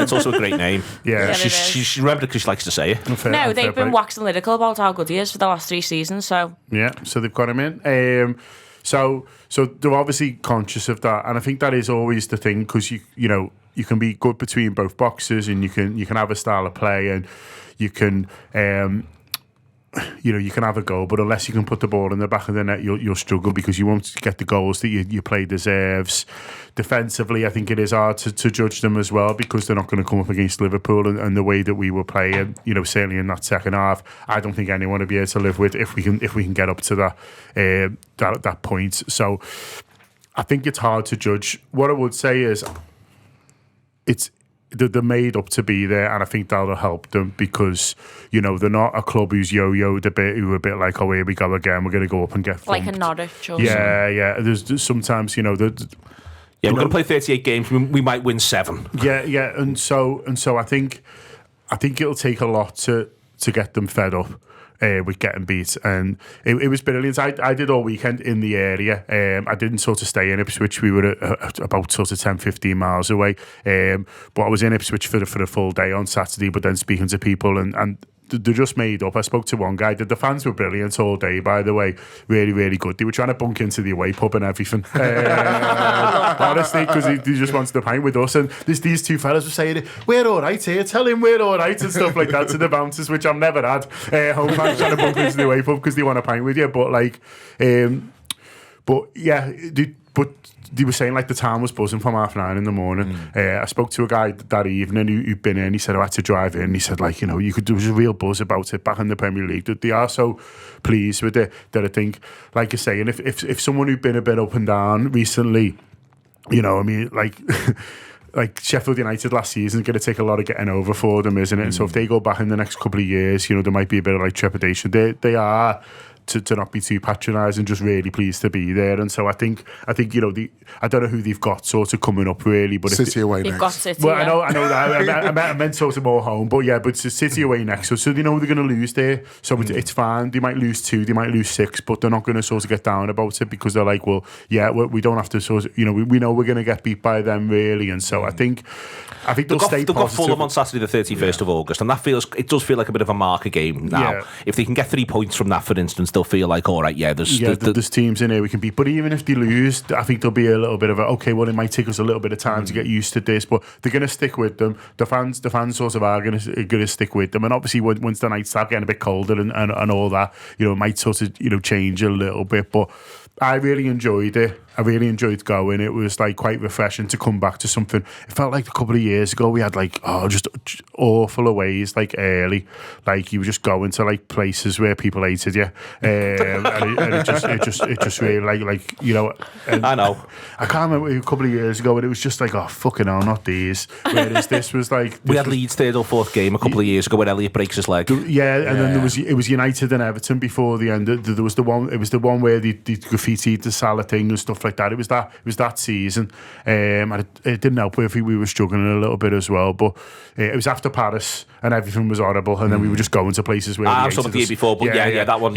It's also a great name. Yeah, she remembered it because she likes to say it. They've been waxing lyrical about how good he is for the last 3 seasons. So they've got him in. So they're obviously conscious of that, and I think that is always the thing, because you can be good between both boxes, and you can have a style of play, and you can you can have a goal, but unless you can put the ball in the back of the net, you'll struggle, because you won't get the goals that your play deserves. Defensively, I think it is hard to judge them as well, because they're not going to come up against Liverpool and the way that we were playing. Certainly in that second half, I don't think anyone will be able to live with if we can get up to that point. So I think it's hard to judge. What I would say is, they're made up to be there, and I think that'll help them because, you know, they're not a club who's yo-yoed a bit, who are a bit like, oh, here we go again, we're going to go up and get thumped. Like a Norwich or Yeah. There's sometimes, you know, we're going to play 38 games. We might win 7. Yeah, and so I think it'll take a lot to get them fed up with getting beat, and it was brilliant. I did all weekend in the area. I didn't sort of stay in Ipswich. We were about sort of 10-15 miles away, but I was in Ipswich for a full day on Saturday, but then speaking to people and they're just made up. I spoke to one guy. The fans were brilliant all day, by the way. Really, really good. They were trying to bunk into the away pub and everything. Honestly, because he just wanted to pint with us. And these two fellas were saying, we're all right here. Tell him we're all right and stuff like that to the bouncers, which I've never had. Home fans trying to bunk into the away pub because they want to pint with you. But they were saying like the town was buzzing from 9:30 in the morning. I spoke to a guy that evening who'd been in. He said I had to drive in. He said, like, you know, there was a real buzz about it back in the Premier League. That they are so pleased with it that I think, like you're saying, if someone who'd been a bit up and down recently, you know, I mean, like Sheffield United last season, going to take a lot of getting over for them, isn't it? And so if they go back in the next couple of years, you know, there might be a bit of like trepidation. They are. To not be too patronising, just really pleased to be there. And so I think you know, I don't know who they've got sort of coming up really, but City away they've next. got City. Well, I know that. I meant sort of more home, but it's City away next. So they know they're going to lose there. So it's fine. They might lose 2, they might lose 6, but they're not going to sort of get down about it because they're like, well, yeah, we don't have to sort of, you know, we know we're going to get beat by them really. And so I think they'll stay positive. They've got Fulham on Saturday the 31st of August, and it does feel like a bit of a marker game now. Yeah. If they can get 3 points from that, for instance, they'll feel like, all right, there's teams in here we can beat. But even if they lose, I think there'll be a little bit of okay, well, it might take us a little bit of time to get used to this, but they're going to stick with them. The fans sort of are going to stick with them. And obviously, once the nights start getting a bit colder and all that, you know, it might sort of, you know, change a little bit. But I really enjoyed it. I really enjoyed going. It was like quite refreshing to come back to something. It felt like a couple of years ago we had like just awful aways like early, like you were just going to like places where people hated you, and it just really like you know. I know. I can't remember a couple of years ago, and it was just like, oh fucking hell, not these. Whereas this was like we had Leeds 3rd or 4th game a couple of years ago when Elliot breaks his leg. Then it was United and Everton before the end. There was the one. It was the one where they graffitied the Salah thing and stuff like that. It was that season, and it didn't help if we were struggling a little bit as well. But it was after Paris, and everything was horrible, and then we were just going to places where I saw the year before, but that one,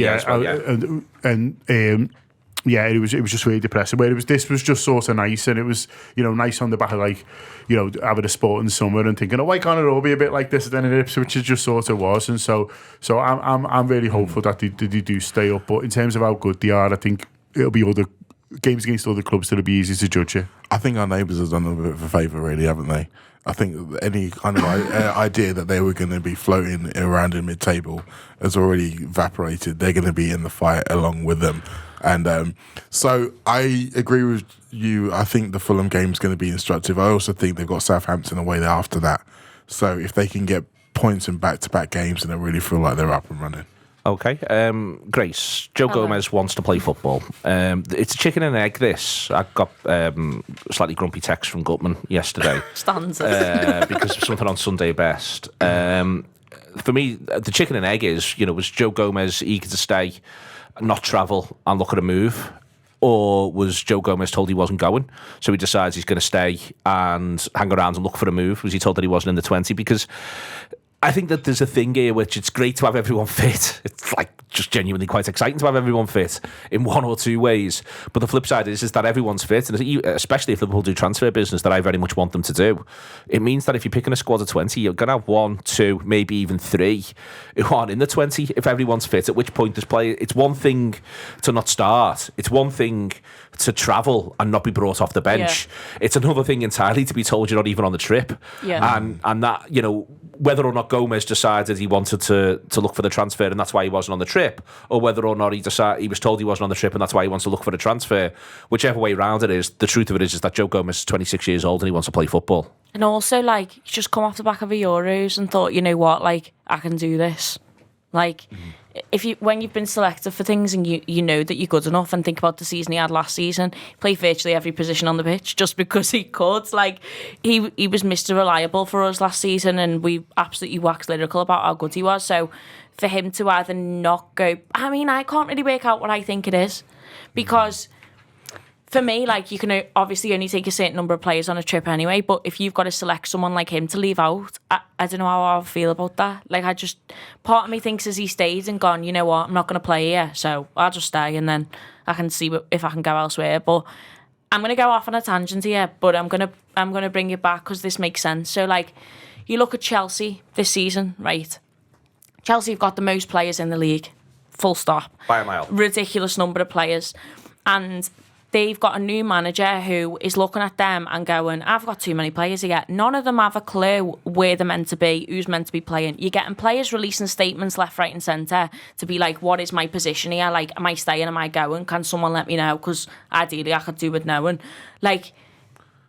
it was just really depressing. Where this was just sort of nice, and it was, you know, nice on the back of like, you know, having a sporting summer and thinking, oh, why can't it all be a bit like this? And then in Ipswich, it just sort of was, and so I'm really hopeful that they do stay up. But in terms of how good they are, I think it'll be other games against other clubs that'll be easy to judge it. I think our neighbours have done a bit of a favour, really, haven't they? I think any kind of idea that they were going to be floating around in mid-table has already evaporated. They're going to be in the fight along with them. And so I agree with you. I think the Fulham game is going to be instructive. I also think they've got Southampton away there after that. So if they can get points in back-to-back games, then I really feel like they're up and running. Okay. Grace, Joe Gomez wants to play football. It's a chicken and egg, this. I got slightly grumpy text from Gutman yesterday. Stanzas. Because of something on Sunday Best. For me, the chicken and egg is, you know, was Joe Gomez eager to stay, not travel, and look at a move? Or was Joe Gomez told he wasn't going? So he decides he's going to stay and hang around and look for a move. Was he told that he wasn't in the 20? Because I think that there's a thing here which it's great to have everyone fit. It's like just genuinely quite exciting to have everyone fit in one or two ways. But the flip side is that everyone's fit, and especially if Liverpool do transfer business that I very much want them to do, it means that if you're picking a squad of 20, you're going to have 1, 2, maybe even 3 who aren't in the 20 if everyone's fit, at which point there's play. It's one thing to not start. It's one thing to travel and not be brought off the bench. Yeah. It's another thing entirely to be told you're not even on the trip. Yeah. And that, you know, whether or not Gomez decided he wanted to look for the transfer and that's why he wasn't on the trip, or whether or not he was told he wasn't on the trip and that's why he wants to look for the transfer, whichever way round it is, the truth of it is that Joe Gomez is 26 years old and he wants to play football. And also, like, he's just come off the back of the Euros and thought, you know what, like, I can do this. Like, when you've been selected for things and you know that you're good enough, and think about the season he had last season, he played virtually every position on the pitch just because he could. Like, he was Mr. Reliable for us last season, and we absolutely waxed lyrical about how good he was. So for him to either not go, I mean, I can't really work out what I think it is, because for me, like, you can obviously only take a certain number of players on a trip anyway, but if you've got to select someone like him to leave out, I don't know how I feel about that. Like, part of me thinks as he stayed and gone, you know what, I'm not going to play here, so I'll just stay, and then I can see if I can go elsewhere. But I'm going to go off on a tangent here, but I'm going to bring it back because this makes sense. So, like, you look at Chelsea this season, right? Chelsea have got the most players in the league, full stop. By a mile. Ridiculous number of players. And they've got a new manager who is looking at them and going, I've got too many players here. None of them have a clue where they're meant to be, who's meant to be playing. You're getting players releasing statements left, right and centre to be like, what is my position here? Like, am I staying, am I going? Can someone let me know? Because ideally I could do with knowing. Like,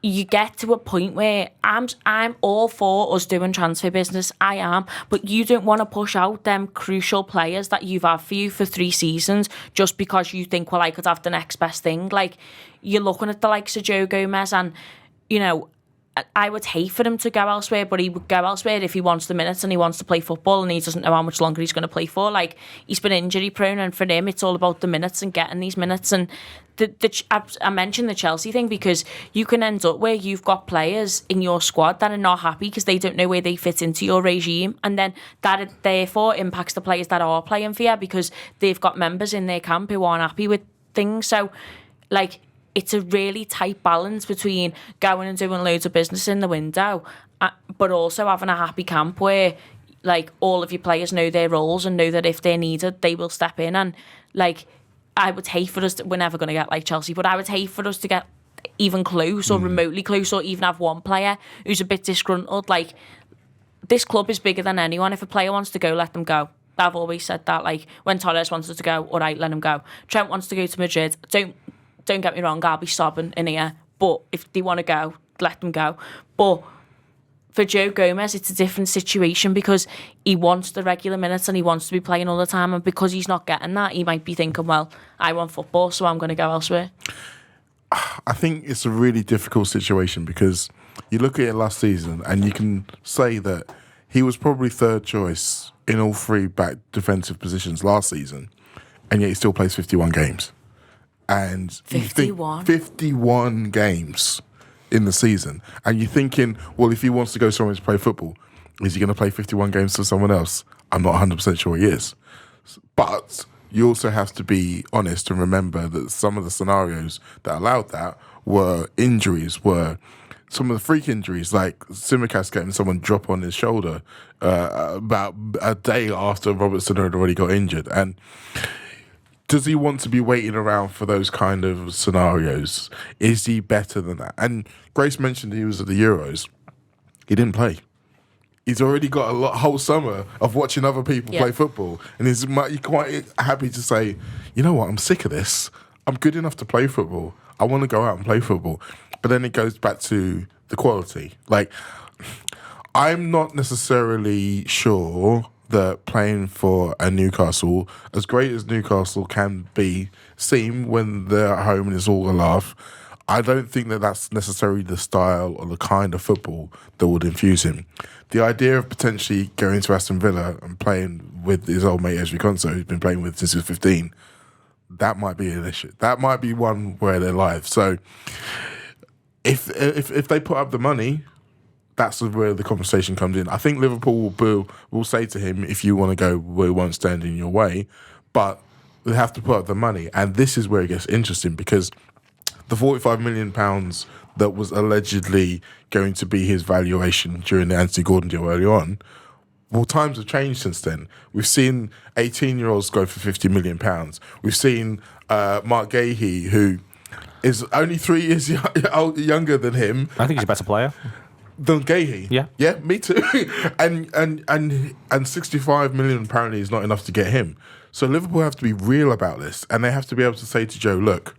you get to a point where I'm all for us doing transfer business. I am. But you don't want to push out them crucial players that you've had for you for 3 seasons just because you think, well, I could have the next best thing. Like, you're looking at the likes of Joe Gomez, and, you know, I would hate for him to go elsewhere, but he would go elsewhere if he wants the minutes and he wants to play football and he doesn't know how much longer he's going to play for. Like, he's been injury prone, and for him, it's all about the minutes and getting these minutes. And I mentioned the Chelsea thing because you can end up where you've got players in your squad that are not happy because they don't know where they fit into your regime, and then that therefore impacts the players that are playing for you because they've got members in their camp who aren't happy with things. So, like, it's a really tight balance between going and doing loads of business in the window, but also having a happy camp where, like, all of your players know their roles and know that if they're needed, they will step in. And, like, I would hate for us we're never going to get like Chelsea, but I would hate for us to get even close or remotely close, or even have one player who's a bit disgruntled. Like, this club is bigger than anyone. If a player wants to go, let them go. I've always said that. Like, when Torres wanted to go, all right, let him go. Trent wants to go to Madrid. Don't get me wrong, I'll be sobbing in here. But if they want to go, let them go. But for Joe Gomez, it's a different situation because he wants the regular minutes and he wants to be playing all the time. And because he's not getting that, he might be thinking, well, I want football, so I'm going to go elsewhere. I think it's a really difficult situation because you look at it last season and you can say that he was probably third choice in all 3 back defensive positions last season, and yet he still plays 51 games. And 51? 51 games in the season. And you're thinking, well, if he wants to go somewhere to play football, is he going to play 51 games to someone else? I'm not 100% sure he is. But you also have to be honest and remember that some of the scenarios that allowed that were injuries, were some of the freak injuries, like Tsimikas getting someone drop on his shoulder about a day after Robertson had already got injured. And does he want to be waiting around for those kind of scenarios? Is he better than that? And Grace mentioned he was at the Euros. He didn't play. He's already got a whole summer of watching other people play football. And he's quite happy to say, you know what, I'm sick of this. I'm good enough to play football. I want to go out and play football. But then it goes back to the quality. Like, I'm not necessarily sure that playing for a Newcastle, as great as Newcastle can seem when they're at home and it's all a laugh, I don't think that that's necessarily the style or the kind of football that would infuse him. The idea of potentially going to Aston Villa and playing with his old mate Ezri Konsa, who's been playing with since he was 15, that might be an issue. That might be one where they're live. So if they put up the money, that's where the conversation comes in. I think Liverpool will say to him, if you want to go, we won't stand in your way. But they have to put up the money. And this is where it gets interesting because the £45 million that was allegedly going to be his valuation during the Anthony Gordon deal early on, well, times have changed since then. We've seen 18-year-olds go for £50 million. We've seen Mark Gahey, who is only 3 years younger than him. I think he's a better player than Gahey. Yeah, me too. and 65 million apparently is not enough to get him. So Liverpool have to be real about this, and they have to be able to say to Joe, look,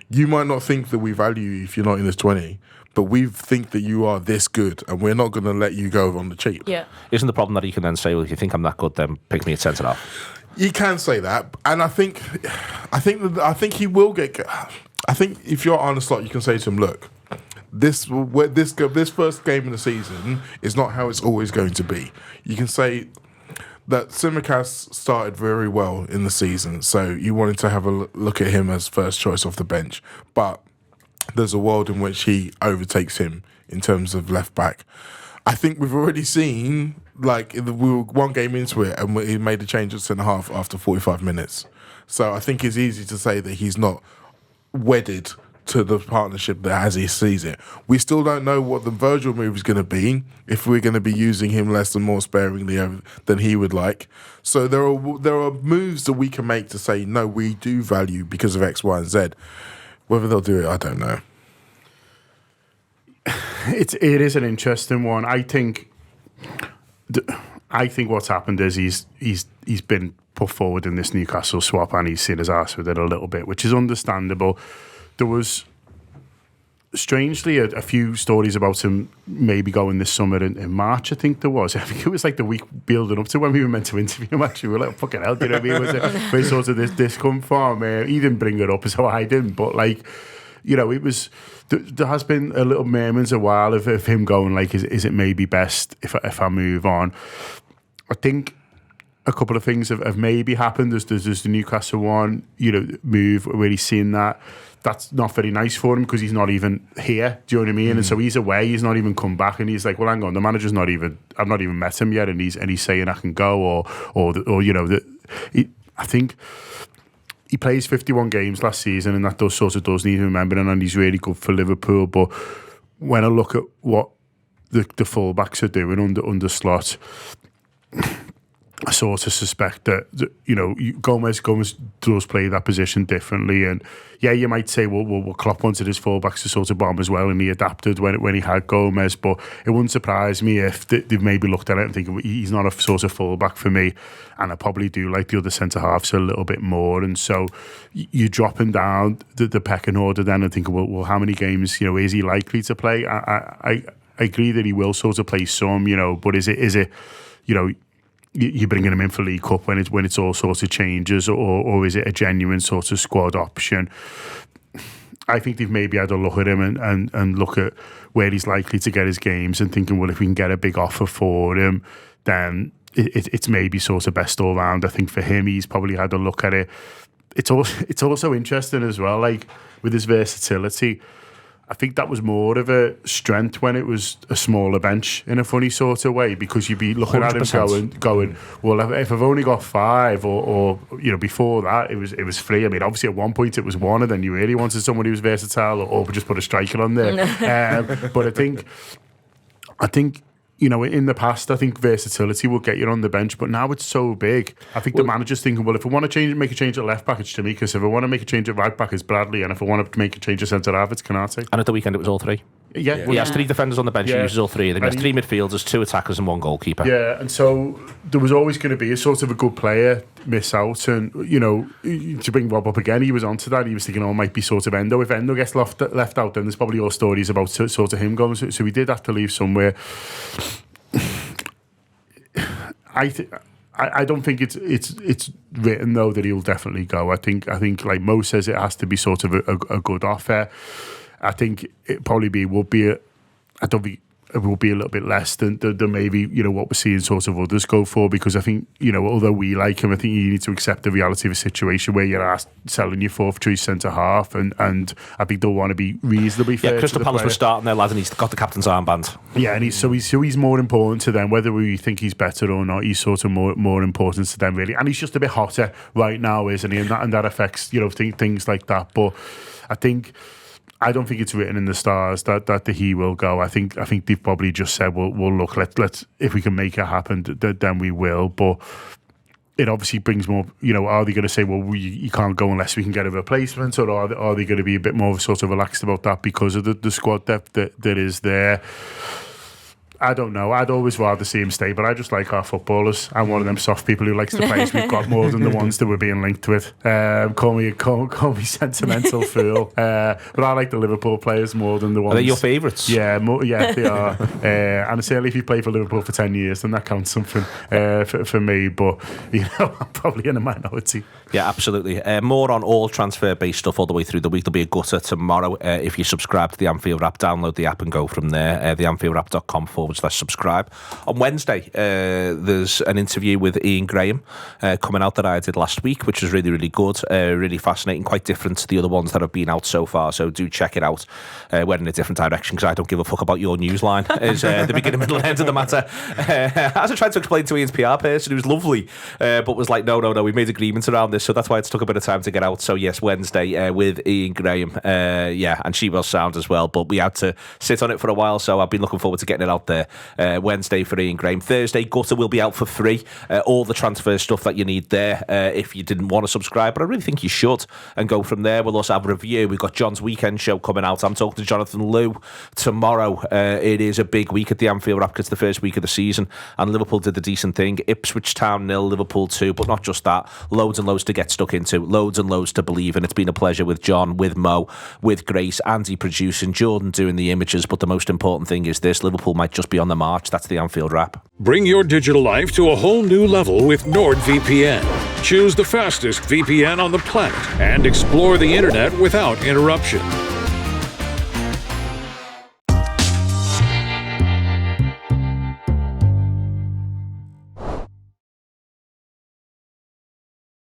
you might not think that we value you if you're not in this 20, but we think that you are this good, and we're not going to let you go on the cheap. Yeah. Isn't the problem that he can then say, well, if you think I'm that good, then pick me at centre half? He can say that, and I think he will get. I think if you're on the slot, you can say to him, look, this first game of the season is not how it's always going to be. You can say that Tsimikas started very well in the season, so you wanted to have a look at him as first choice off the bench, but there's a world in which he overtakes him in terms of left back. I think we've already seen, like, we were one game into it and he made a change at centre half after 45 minutes. So I think it's easy to say that he's not wedded to the partnership that as he sees it. We still don't know what the Virgil move is going to be, if we're going to be using him less and more sparingly than he would like. So there are moves that we can make to say, no, we do value because of X, Y, and Z. Whether they'll do it, I don't know. It is an interesting one. I think what's happened is he's been put forward in this Newcastle swap and he's seen his arse with it a little bit, which is understandable. There was, strangely, a few stories about him maybe going this summer in March, I think there was. I think it was like the week building up to when we were meant to interview him, actually. We were like, fucking hell, do you know what I mean? Was it where sort of this come from? He didn't bring it up as how I didn't, but like, you know, it was... There has been a little murmurs a while of him going like, is it maybe best if I move on? I think a couple of things have maybe happened. There's the Newcastle one, you know, move where he's seen that. That's not very nice for him because he's not even here. Do you know what I mean? And so he's away. He's not even come back, and he's like, "Well, hang on, the manager's not even. I've not even met him yet, and he's saying I can go, or you know, I think." He plays 51 games last season, and that does need remembering, and he's really good for Liverpool. But when I look at what the fullbacks are doing under Slot, I sort of suspect that you know, Gomez does play that position differently, and yeah, you might say, well, Klopp wanted his fullbacks to sort of bomb as well, and he adapted when he had Gomez. But it wouldn't surprise me if they've maybe looked at it and think he's not a sort of fullback for me, and I probably do like the other centre halves a little bit more. And so you're dropping down the pecking order then and thinking, well, how many games, you know, is he likely to play? I agree that he will sort of play some, you know, but is it you know, you're bringing him in for League Cup when it's all sorts of changes, or is it a genuine sort of squad option? I think they've maybe had a look at him and look at where he's likely to get his games and thinking, well, if we can get a big offer for him, then it's maybe sort of best all round. I think for him, he's probably had a look at it. It's also interesting as well, like with his versatility. I think that was more of a strength when it was a smaller bench in a funny sort of way, because you'd be looking 100%. At him going, well, if I've only got 5 or you know, before that it was 3. I mean, obviously at one point it was 1, and then you really wanted someone who was versatile or just put a striker on there. But I think you know, in the past, I think versatility will get you on the bench, but now it's so big. I think the manager's thinking, well, if I want to make a change at left back, it's Tsimikas. If I want to make a change at right back, it's Bradley. And if I want to make a change at centre half, it's Konate. And at the weekend, it was all 3. Yeah. He has 3 defenders on the bench, he uses all 3. Then he has 3 midfielders, 2 attackers and 1 goalkeeper. Yeah, and so there was always going to be a sort of a good player miss out. And, you know, to bring Rob up again, he was onto that. He was thinking, it might be sort of Endo. If Endo gets left out, then there's probably all stories about sort of him going. So he did have to leave somewhere. I don't think it's written though that he'll definitely go. I think like Mo says, it has to be sort of a good offer. I think it probably would be I don't think it will be a little bit less than maybe, you know, what we're seeing sort of others go for, because I think, you know, although we like him, I think you need to accept the reality of a situation where you're selling your 4th choice centre half, and I think they'll want to be reasonably fair. Yeah, Crystal Palace was starting their lad, and he's got the captain's armband. Yeah, and he's more important to them, whether we think he's better or not. He's sort of more important to them, really, and he's just a bit hotter right now, isn't he? And that affects, you know, things like that. But I don't think it's written in the stars that he will go. I think they've probably just said, well look, let's if we can make it happen, then we will. But it obviously brings more, you know, are they going to say, well, you can't go unless we can get a replacement, or are they going to be a bit more sort of relaxed about that because of the squad depth that is there? I don't know. I'd always rather see him stay, but I just like our footballers. I'm one of them soft people who likes the players we've got more than the ones that we're being linked with. Call me sentimental fool. But I like the Liverpool players more than the ones. Are they your favourites? Yeah, yeah, they are. And certainly if you play for Liverpool for 10 years, then that counts something for me. But, I'm probably in a minority. Yeah, absolutely. More on all transfer-based stuff all the way through the week. There'll be a gutter tomorrow. If you subscribe to the Anfield Wrap, download the app and go from there. theanfieldwrap.com/subscribe. On Wednesday, there's an interview with Ian Graham coming out that I did last week, which was really, really good, really fascinating, quite different to the other ones that have been out so far. So do check it out. We're in a different direction because I don't give a fuck about your news line. Is the beginning, middle, and end of the matter. As I tried to explain to Ian's PR person, who was lovely, but was like, no, we've made agreements around this, so that's why it's took a bit of time to get out. So yes, Wednesday with Ian Graham, and she will sound as well, but we had to sit on it for a while, so I've been looking forward to getting it out there. Wednesday for Ian Graham. Thursday, Gutter will be out for free. All the transfer stuff that you need there if you didn't want to subscribe, but I really think you should, and go from there. We'll also have a review. We've got John's weekend show coming out. I'm talking to Jonathan Liu tomorrow. It is a big week at the Anfield Wrap. It's the first week of the season, and Liverpool did the decent thing. Ipswich Town 0, Liverpool 2, but not just that. Loads and loads to get stuck into, loads and loads to believe in. It's been a pleasure with John, with Mo, with Grace, Andy producing, Jordan doing the images, but the most important thing is this: Liverpool might just be on the march. That's the Anfield Wrap. Bring your digital life to a whole new level with NordVPN. Choose the fastest VPN on the planet and explore the internet without interruption.